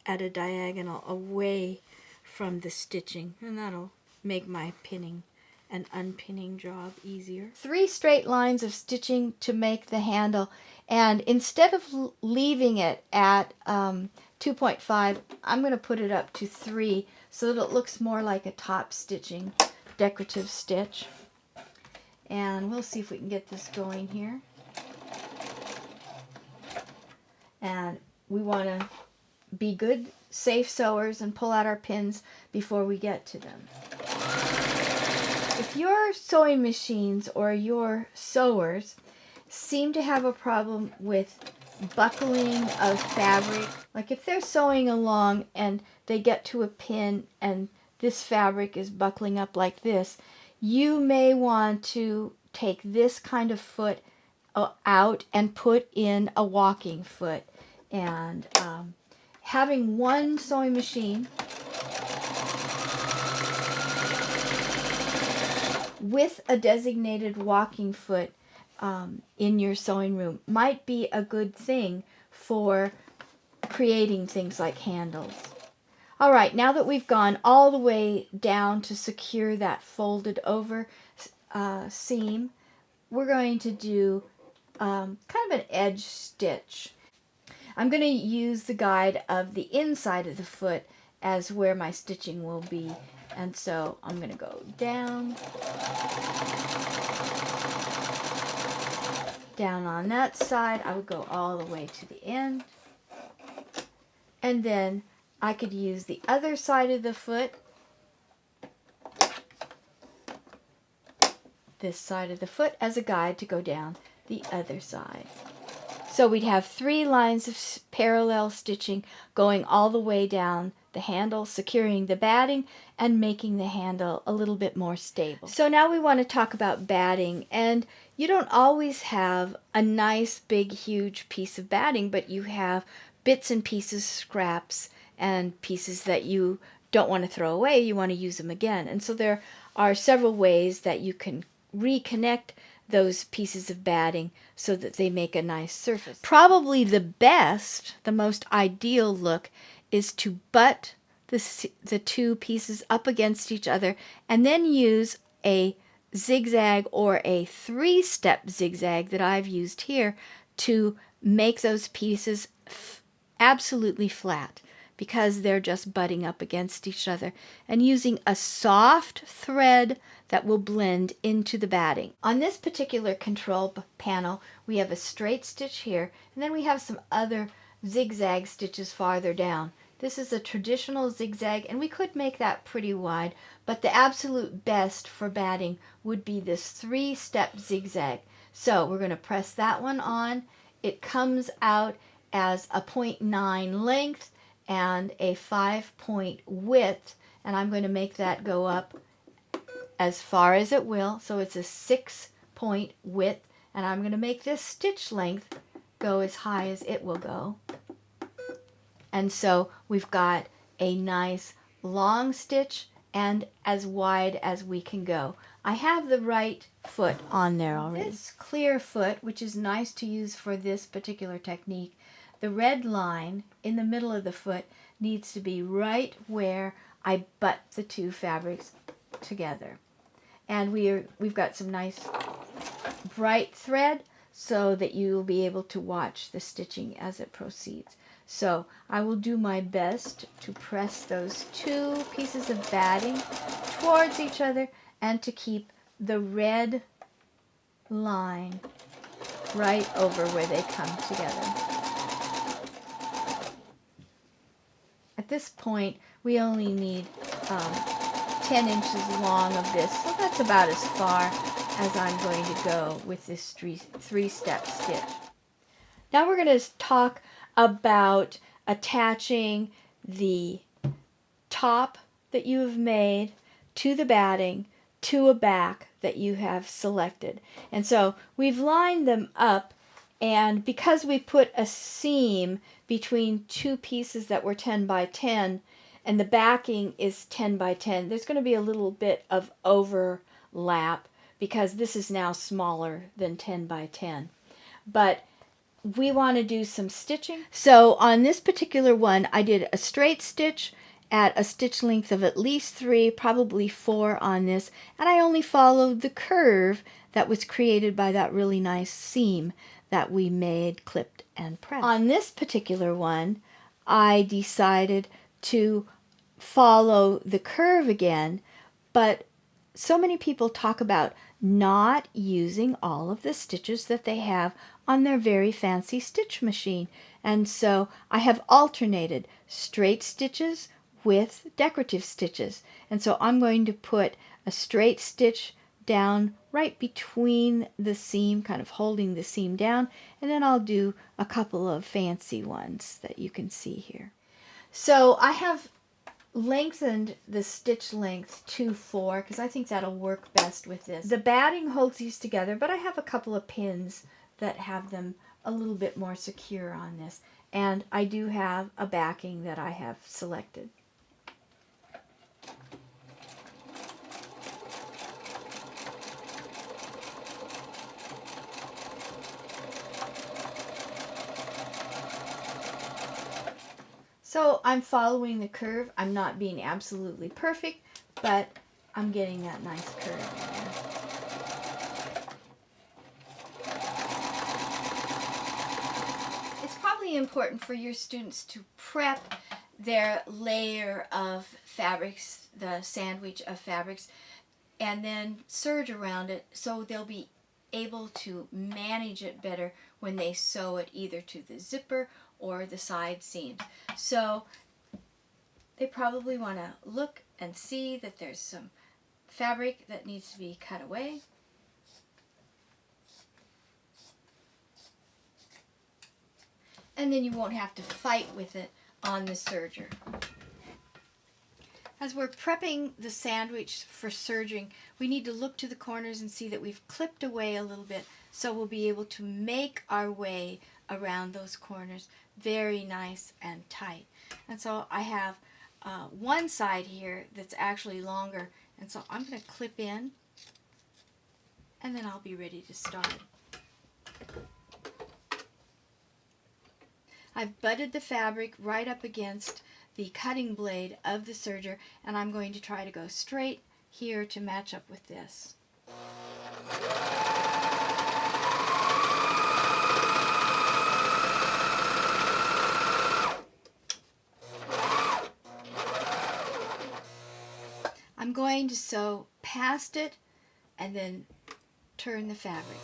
at a diagonal away from the stitching, and that'll make my pinning and unpinning job easier. 3 straight lines of stitching to make the handle, and instead of leaving it at 2.5, I'm going to put it up to 3 so that it looks more like a top stitching decorative stitch. And we'll see if we can get this going here. And we want to be good, safe sewers and pull out our pins before we get to them. If your sewing machines or your sewers seem to have a problem with buckling of fabric, like if they're sewing along and they get to a pin and this fabric is buckling up like this, you may want to take this kind of foot out and put in a walking foot. And having one sewing machine with a designated walking foot in your sewing room might be a good thing for creating things like handles. All right, now that we've gone all the way down to secure that folded over seam, we're going to do kind of an edge stitch. I'm going to use the guide of the inside of the foot as where my stitching will be. And so I'm going to go down on that side. I would go all the way to the end. And then I could use the other side of the foot, this side of the foot, as a guide to go down the other side. So we'd have 3 lines of parallel stitching going all the way down the handle, securing the batting and making the handle a little bit more stable. So now we want to talk about batting, and you don't always have a nice big huge piece of batting, but you have bits and pieces, scraps, and pieces that you don't want to throw away, you want to use them again. And so there are several ways that you can reconnect those pieces of batting so that they make a nice surface. Probably the best, the most ideal look is to butt the 2 pieces up against each other and then use a zigzag or a 3-step zigzag that I've used here to make those pieces absolutely flat, because they're just butting up against each other, and using a soft thread that will blend into the batting. On this particular control panel, we have a straight stitch here, and then we have some other zigzag stitches farther down. This is a traditional zigzag, and we could make that pretty wide, but the absolute best for batting would be this 3-step zigzag. So we're going to press that one on. It comes out as a 0.9 length and a 5-point width, and I'm going to make that go up as far as it will. So it's a 6-point width, and I'm going to make this stitch length go as high as it will go. And so we've got a nice long stitch and as wide as we can go. I have the right foot on there already. This clear foot, which is nice to use for this particular technique, the red line in the middle of the foot needs to be right where I butt the 2 fabrics together. And we've got some nice bright thread so that you'll be able to watch the stitching as it proceeds. So I will do my best to press those 2 pieces of batting towards each other and to keep the red line right over where they come together. At this point, we only need 10 inches long of this, so that's about as far as I'm going to go with this 3-step stitch. Now we're going to talk about attaching the top that you have made to the batting to a back that you have selected. And so we've lined them up, and because we put a seam between 2 pieces that were 10 by 10 and the backing is 10 by 10, there's going to be a little bit of overlap because this is now smaller than 10 by 10. But we want to do some stitching. So on this particular one, I did a straight stitch at a stitch length of at least 3, probably 4 on this, and I only followed the curve that was created by that really nice seam that we made, clipped, and pressed. On this particular one, I decided to follow the curve again, but so many people talk about not using all of the stitches that they have on their very fancy stitch machine. And so I have alternated straight stitches with decorative stitches. And so I'm going to put a straight stitch down right between the seam, kind of holding the seam down, and then I'll do a couple of fancy ones that you can see here. So I have lengthened the stitch length to 4 because I think that'll work best with this. The batting holds these together, but I have a couple of pins that have them a little bit more secure on this, and I do have a backing that I have selected. So I'm following the curve. I'm not being absolutely perfect, but I'm getting that nice curve there. It's probably important for your students to prep their layer of fabrics, the sandwich of fabrics, and then serge around it so they'll be able to manage it better when they sew it either to the zipper or the side seams. So they probably want to look and see that there's some fabric that needs to be cut away. and then you won't have to fight with it on the serger. As we're prepping the sandwich for serging, we need to look to the corners and see that we've clipped away a little bit, so we'll be able to make our way around those corners very nice and tight. And so I have one side here that's actually longer, and so I'm going to clip in, and then I'll be ready to start. I've butted the fabric right up against the cutting blade of the serger, and I'm going to try to go straight here to match up with this. I'm going to sew past it and then turn the fabric.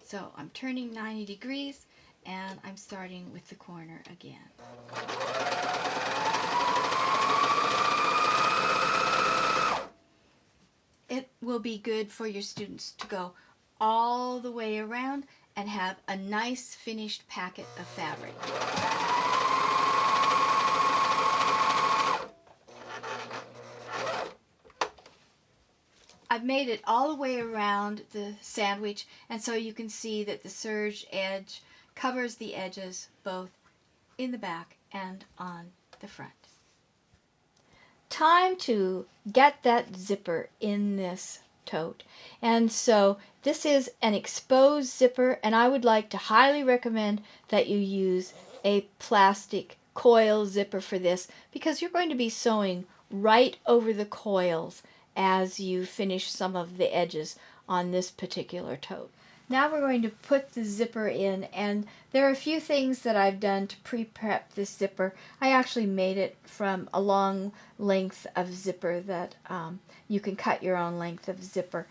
So I'm turning 90 degrees and I'm starting with the corner again. It will be good for your students to go all the way around and have a nice finished packet of fabric. I've made it all the way around the sandwich, and so you can see that the serge edge covers the edges both in the back and on the front. Time to get that zipper in this tote. And so this is an exposed zipper, and I would like to highly recommend that you use a plastic coil zipper for this, because you're going to be sewing right over the coils as you finish some of the edges on this particular tote. Now we're going to put the zipper in, and there are a few things that I've done to pre-prep this zipper. I actually made it from a long length of zipper that you can cut your own length of zipper.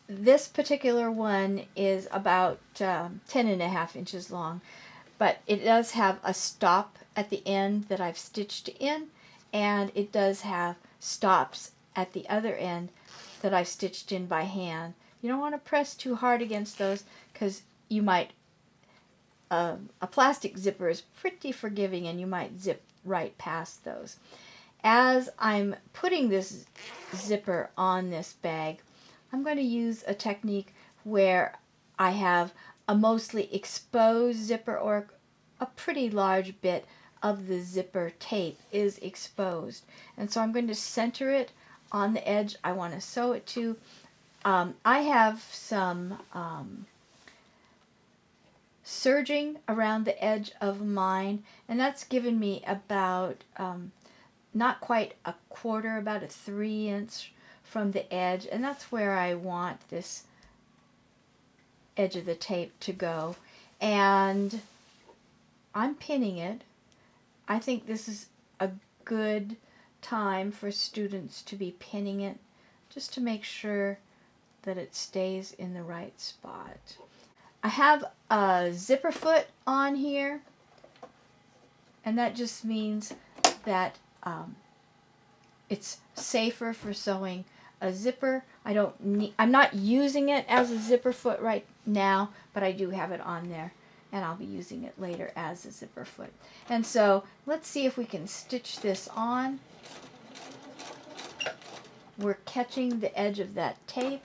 This particular one is about 10.5 inches long, but it does have a stop at the end that I've stitched in, and it does have stops at the other end that I've stitched in by hand. You don't want to press too hard against those, because you might, a plastic zipper is pretty forgiving and you might zip right past those. As I'm putting this zipper on this bag, I'm going to use a technique where I have a mostly exposed zipper, or a pretty large bit of the zipper tape is exposed. And so I'm going to center it on the edge I want to sew it to. I have some serging around the edge of mine, and that's given me about not quite a quarter, about a 3-inch from the edge, and that's where I want this edge of the tape to go. And I'm pinning it. I think this is a good time for students to be pinning it, just to make sure that it stays in the right spot. I have a zipper foot on here, and that just means that it's safer for sewing a zipper. I'm not using it as a zipper foot right now, but I do have it on there, and I'll be using it later as a zipper foot. And so let's see if we can stitch this on. We're catching the edge of that tape.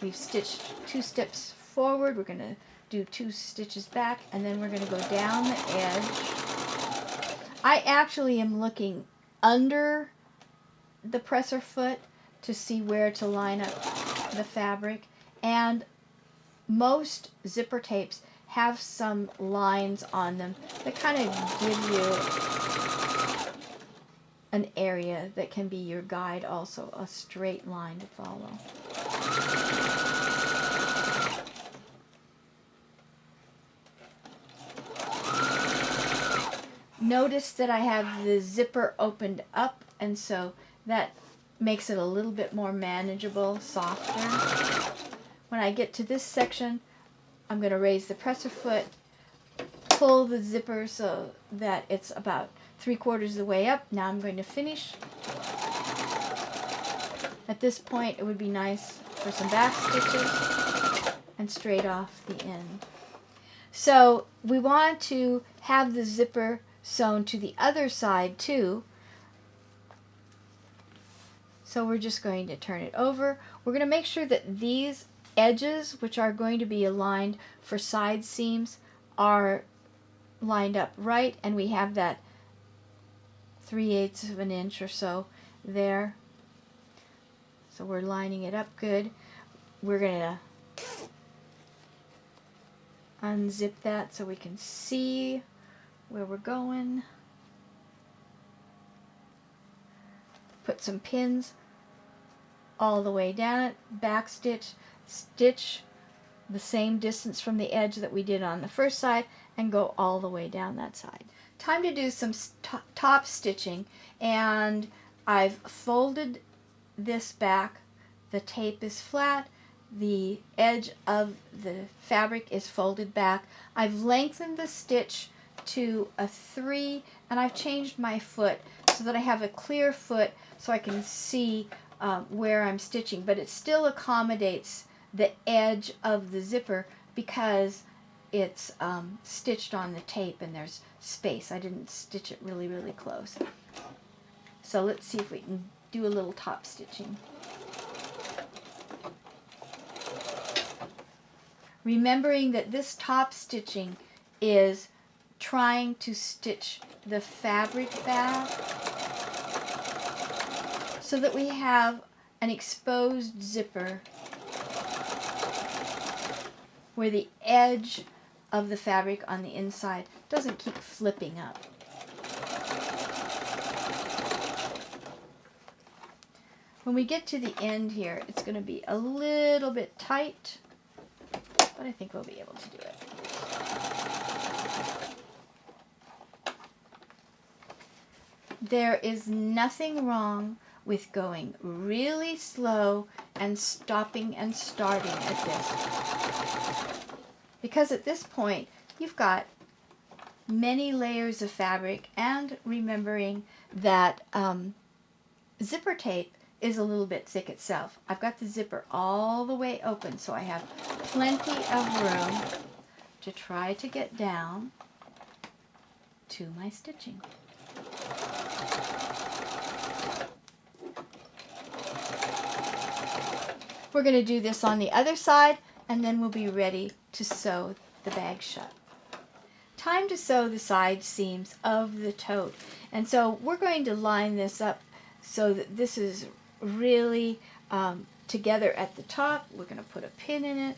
We've stitched 2 steps forward. We're going to do 2 stitches back, and then we're going to go down the edge. I actually am looking under the presser foot to see where to line up the fabric, and most zipper tapes have some lines on them that kind of give you an area that can be your guide, also a straight line to follow. Notice that I have the zipper opened up, and so that makes it a little bit more manageable, softer. When I get to this section, I'm going to raise the presser foot, pull the zipper so that it's about 3/4 of the way up. Now I'm going to finish. At this point, it would be nice for some back stitches. and straight off the end. So we want to have the zipper sewn to the other side too. So we're just going to turn it over. We're going to make sure that these edges, which are going to be aligned for side seams, are lined up right, and we have that 3/8 of an inch or so there. So we're lining it up good. We're going to unzip that so we can see where we're going. Put some pins all the way down it, back stitch, stitch the same distance from the edge that we did on the first side, and go all the way down that side. Time to do some top stitching, and I've folded this back. The tape is flat, the edge of the fabric is folded back. I've lengthened the stitch to a 3, and I've changed my foot so that I have a clear foot so I can see where I'm stitching, but it still accommodates the edge of the zipper because it's stitched on the tape and there's space. I didn't stitch it really close. So let's see if we can do a little top stitching. Remembering that this top stitching is trying to stitch the fabric back so that we have an exposed zipper where the edge of the fabric on the inside doesn't keep flipping up. When we get to the end here, it's going to be a little bit tight, but I think we'll be able to do it. There is nothing wrong with going really slow and stopping and starting at this. Because at this point, you've got many layers of fabric, and remembering that zipper tape is a little bit thick itself. I've got the zipper all the way open, so I have plenty of room to try to get down to my stitching. We're going to do this on the other side, and then we'll be ready to sew the bag shut. Time to sew the side seams of the tote. And so we're going to line this up so that this is really together at the top. We're going to put a pin in it.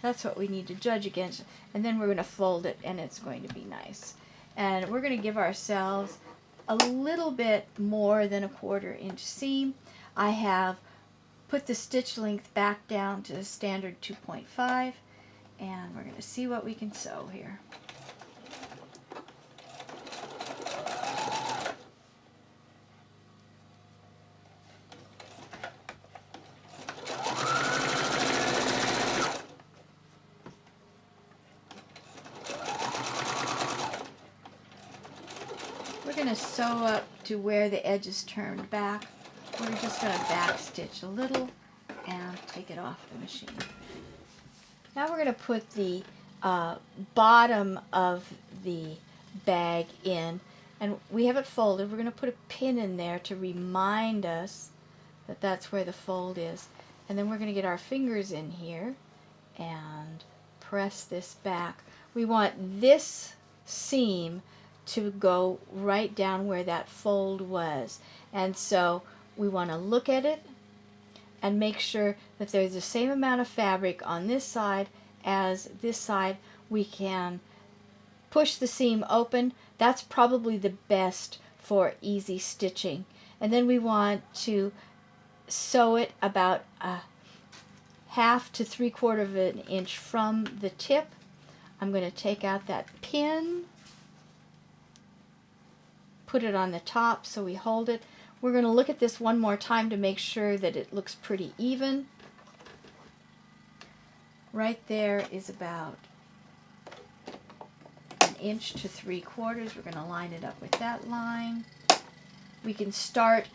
That's what we need to judge against. And then we're going to fold it, and it's going to be nice. And we're going to give ourselves a little bit more than a 1/4 inch seam. I have put the stitch length back down to the standard 2.5, and we're going to see what we can sew here. We're going to sew up to where the edge is turned back. We're just going to back stitch a little and take it off the machine. Now we're going to put the bottom of the bag in, and we have it folded. We're going to put a pin in there to remind us that that's where the fold is. And then we're going to get our fingers in here and press this back. We want this seam to go right down where that fold was. And so we want to look at it and make sure that there's the same amount of fabric on this side as this side. We can push the seam open. That's probably the best for easy stitching. And then we want to sew it about 1/2 to 3/4 of an inch from the tip. I'm going to take out that pin, put it on the top so we hold it. We're going to look at this one more time to make sure that it looks pretty even. Right there is about 1 inch to 3/4. We're going to line it up with that line. We can start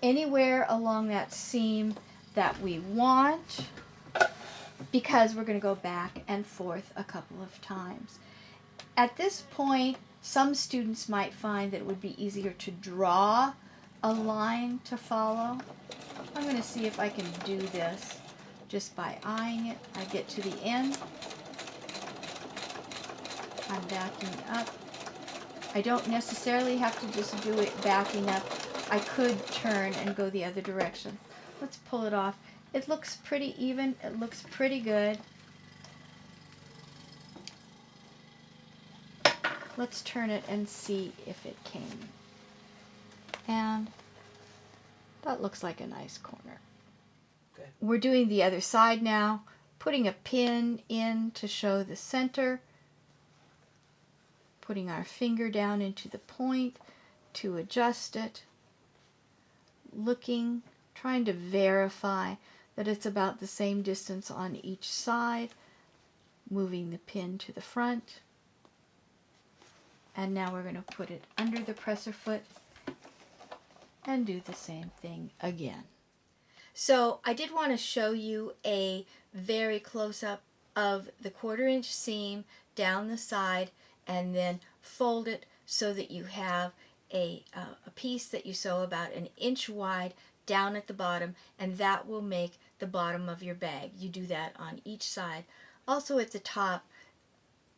anywhere along that seam that we want. because we're going to go back and forth a couple of times. At this point, some students might find that it would be easier to draw a line to follow. I'm going to see if I can do this just by eyeing it. I get to the end. I'm backing up. I don't necessarily have to just do it backing up. I could turn and go the other direction. Let's pull it off. It looks pretty even. It looks pretty good. Let's turn it and see if it came. And that looks like a nice corner. Okay. We're doing the other side now, putting a pin in to show the center, putting our finger down into the point to adjust it, looking, trying to verify that it's about the same distance on each side, moving the pin to the front. And now we're going to put it under the presser foot and do the same thing again. So I did want to show you a very close-up of the 1/4 inch seam down the side, and then fold it so that you have a piece that you sew about 1 inch wide down at the bottom, and that will make the bottom of your bag. You do that on each side. Also at the top,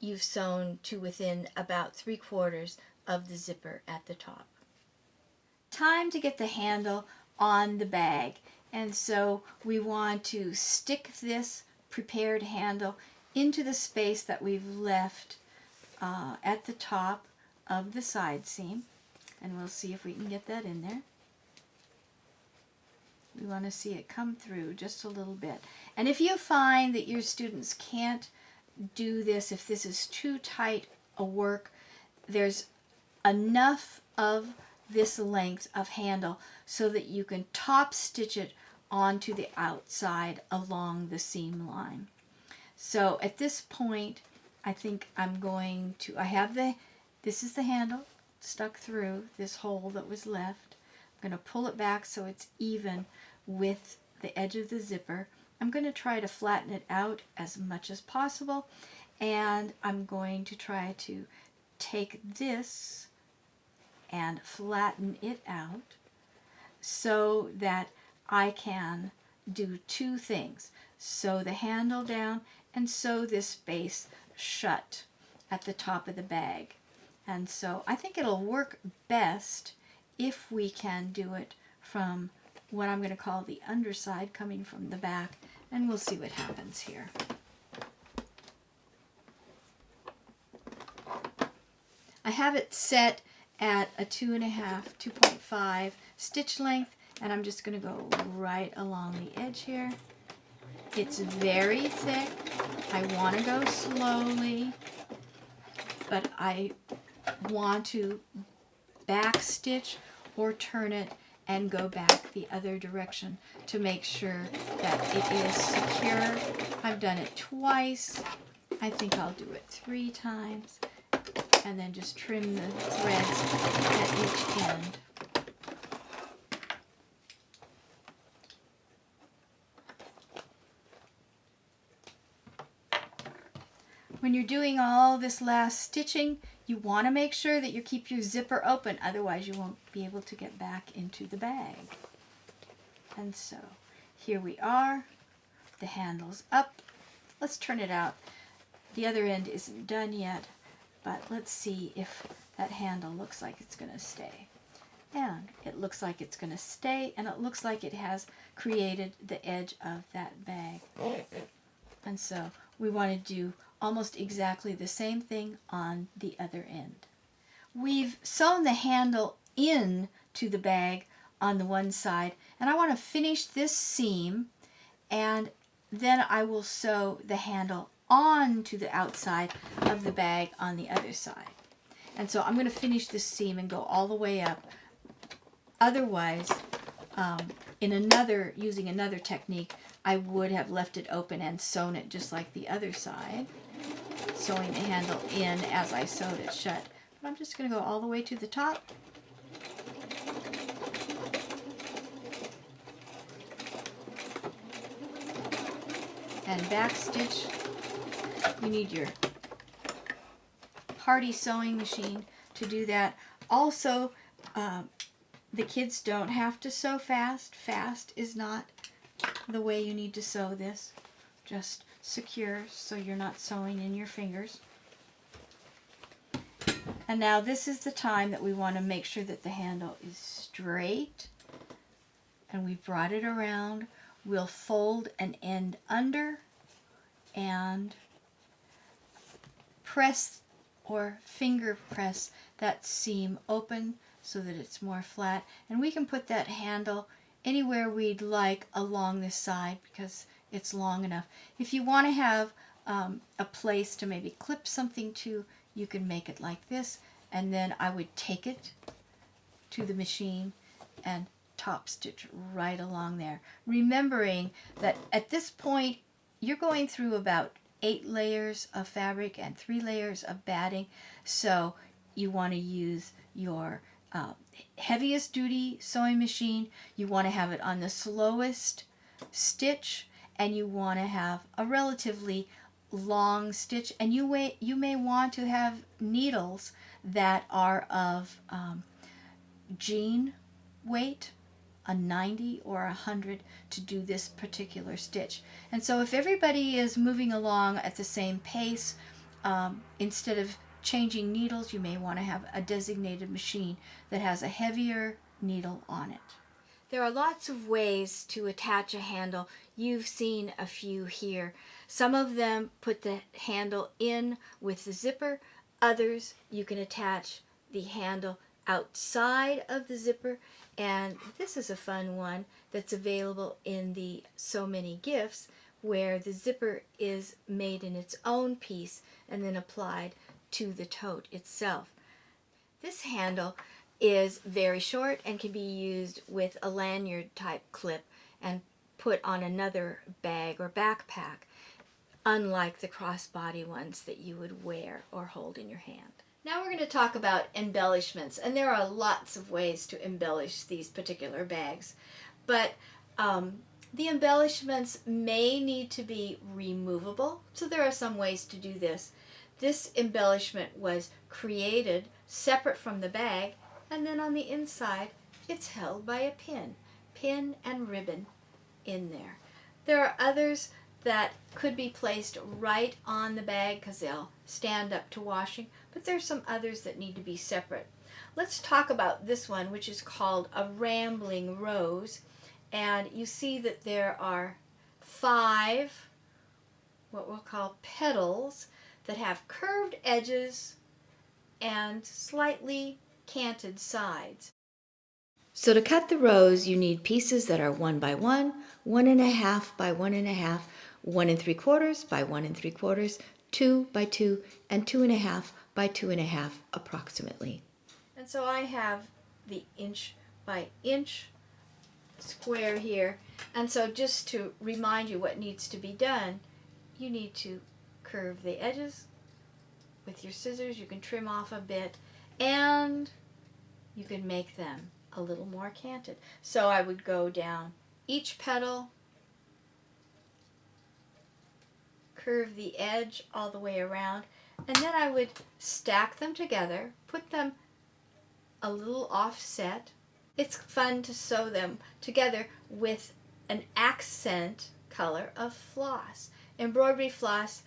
you've sewn to within about 3/4 of the zipper at the top. Time to get the handle on the bag, and so we want to stick this prepared handle into the space that we've left at the top of the side seam, and we'll see if we can get that in there. We want to see it come through just a little bit. And if you find that your students can't do this, if this is too tight a work, there's enough of this length of handle so that you can top stitch it onto the outside along the seam line. So at this point, I think I'm going to, this is the handle stuck through this hole that was left. I'm going to pull it back so it's even with the edge of the zipper. I'm going to try to flatten it out as much as possible, and I'm going to try to take this and flatten it out so that I can do two things. Sew the handle down and sew this base shut at the top of the bag. And so I think it'll work best if we can do it from what I'm going to call the underside, coming from the back, and we'll see what happens here. I have it set at a 2.5 stitch length, and I'm just going to go right along the edge here. It's very thick. I want to go slowly, but I want to back stitch or turn it and go back the other direction to make sure that it is secure. I've done it twice. I think I'll do it 3 times, and then just trim the threads at each end. When you're doing all this last stitching, you want to make sure that you keep your zipper open, otherwise you won't be able to get back into the bag. And so here we are, the handle's up. Let's turn it out. The other end isn't done yet, but let's see if that handle looks like it's going to stay. And it looks like it's going to stay, and it looks like it has created the edge of that bag. And so we want to do almost exactly the same thing on the other end. We've sewn the handle in to the bag on the one side, and I want to finish this seam, and then I will sew the handle on to the outside of the bag on the other side. And so I'm going to finish this seam and go all the way up. Otherwise, using another technique, I would have left it open and sewn it just like the other side, sewing the handle in as I sewed it shut. But I'm just going to go all the way to the top. and back stitch. You need your Hardy sewing machine to do that. Also, the kids don't have to sew fast. Fast is not the way you need to sew this. Just secure so you're not sewing in your fingers. And now this is the time that we want to make sure that the handle is straight. And we've brought it around. We'll fold an end under and press or finger press that seam open so that it's more flat. And we can put that handle anywhere we'd like along this side because it's long enough. If you want to have a place to maybe clip something to, you can make it like this, and then I would take it to the machine and top stitch right along there. Remembering that at this point you're going through about 8 layers of fabric and 3 layers of batting, so you want to use your heaviest duty sewing machine. You want to have it on the slowest stitch, and you want to have a relatively long stitch, and you may want to have needles that are of jean weight, a 90 or 100 to do this particular stitch. And so if everybody is moving along at the same pace, instead of changing needles, you may want to have a designated machine that has a heavier needle on it. There are lots of ways to attach a handle. You've seen a few here. Some of them put the handle in with the zipper. Others, you can attach the handle outside of the zipper. And this is a fun one that's available in the So Many Gifts, where the zipper is made in its own piece and then applied to the tote itself. This handle is very short and can be used with a lanyard type clip and put on another bag or backpack, unlike the crossbody ones that you would wear or hold in your hand. Now we're going to talk about embellishments, and there are lots of ways to embellish these particular bags, but the embellishments may need to be removable, so there are some ways to do this. This embellishment was created separate from the bag, and then on the inside it's held by a pin and ribbon in there. There are others that could be placed right on the bag because they'll stand up to washing, but there's some others that need to be separate. Let's talk about this one, which is called a rambling rose, and you see that there are 5 what we'll call petals that have curved edges and slightly canted sides. So to cut the rose, you need pieces that are 1 by 1, 1.5 by 1.5, 1 3/4 by 1 3/4, 2 by 2, and 2.5 by 2.5 approximately. And so I have the inch by inch square here. And so just to remind you what needs to be done, you need to curve the edges with your scissors. You can trim off a bit, and you can make them a little more canted. So I would go down each petal, curve the edge all the way around, and then I would stack them together, put them a little offset. It's fun to sew them together with an accent color of floss. Embroidery floss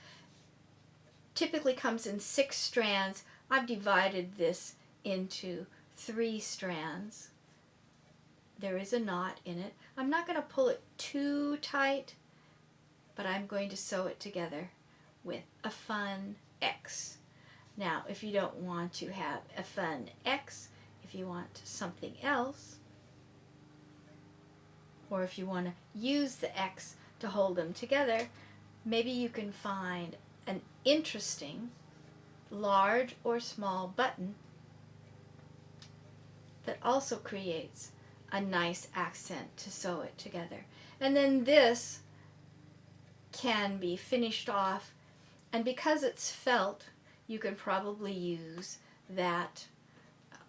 typically comes in 6 strands. I've divided this into 3 strands. There is a knot in it. I'm not going to pull it too tight, but I'm going to sew it together with a fun X. Now, if you don't want to have a fun X, if you want something else, or if you want to use the X to hold them together, maybe you can find an interesting large or small button that also creates a nice accent to sew it together. And then this can be finished off, and because it's felt, you can probably use that,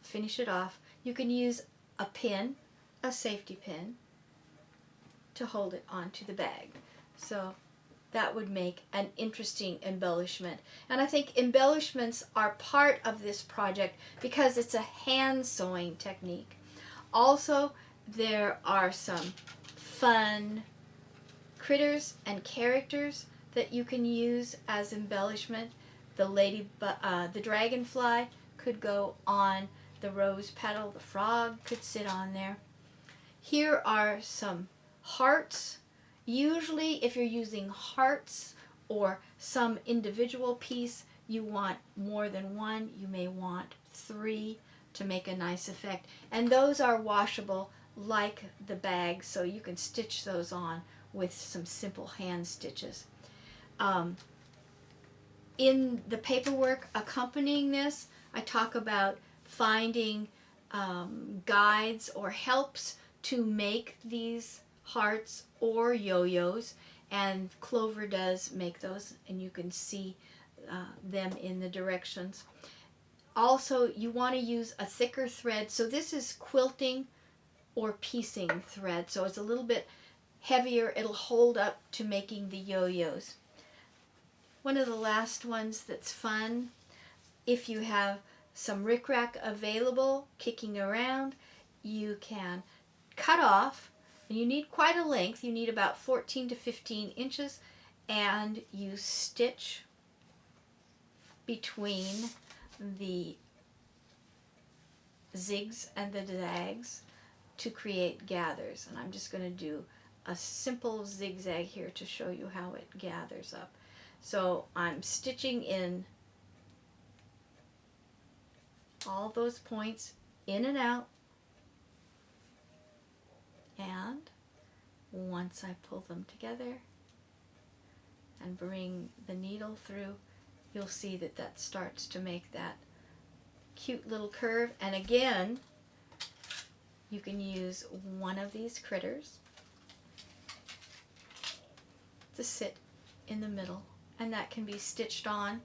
finish it off. You can use a pin, a safety pin, to hold it onto the bag. So that would make an interesting embellishment. And I think embellishments are part of this project because it's a hand sewing technique. Also, there are some fun critters and characters that you can use as embellishment. The dragonfly could go on the rose petal. The frog could sit on there. Here are some hearts. Usually if you're using hearts or some individual piece, you want more than one. You may want 3 to make a nice effect. And those are washable like the bag, so you can stitch those on with some simple hand stitches. In the paperwork accompanying this, I talk about finding guides or helps to make these hearts or yo-yos, and Clover does make those, and you can see them in the directions. Also, you want to use a thicker thread. So this is quilting or piecing thread, so it's a little bit heavier. It'll hold up to making the yo-yos. One of the last ones that's fun, if you have some rickrack available kicking around, you can cut off, and you need quite a length. You need about 14 to 15 inches, and you stitch between the zigs and the zags to create gathers. And I'm just going to do a simple zigzag here to show you how it gathers up. So I'm stitching in all those points in and out, and once I pull them together and bring the needle through, you'll see that that starts to make that cute little curve. And again, you can use one of these critters to sit in the middle, and that can be stitched on.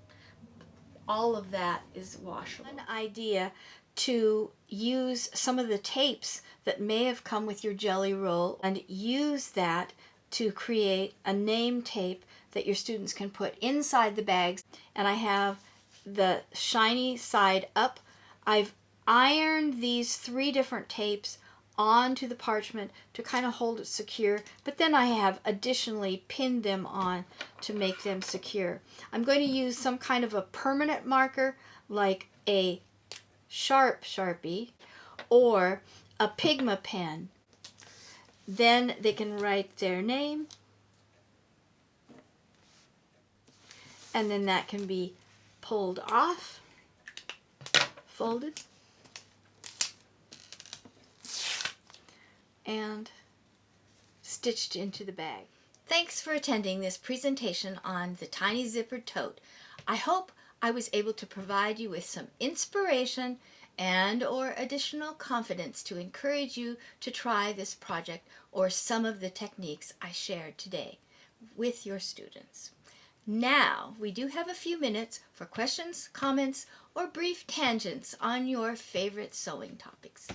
All of that is washable. One idea to use some of the tapes that may have come with your jelly roll and use that to create a name tape that your students can put inside the bags. And I have the shiny side up. I've ironed these 3 different tapes onto the parchment to kind of hold it secure, but then I have additionally pinned them on to make them secure. I'm going to use some kind of a permanent marker like a Sharpie or a Pigma pen. Then they can write their name, and then that can be pulled off, folded, and stitched into the bag. Thanks for attending this presentation on the Tiny Zippered Tote. I hope I was able to provide you with some inspiration and or additional confidence to encourage you to try this project or some of the techniques I shared today with your students. Now, we do have a few minutes for questions, comments, or brief tangents on your favorite sewing topics.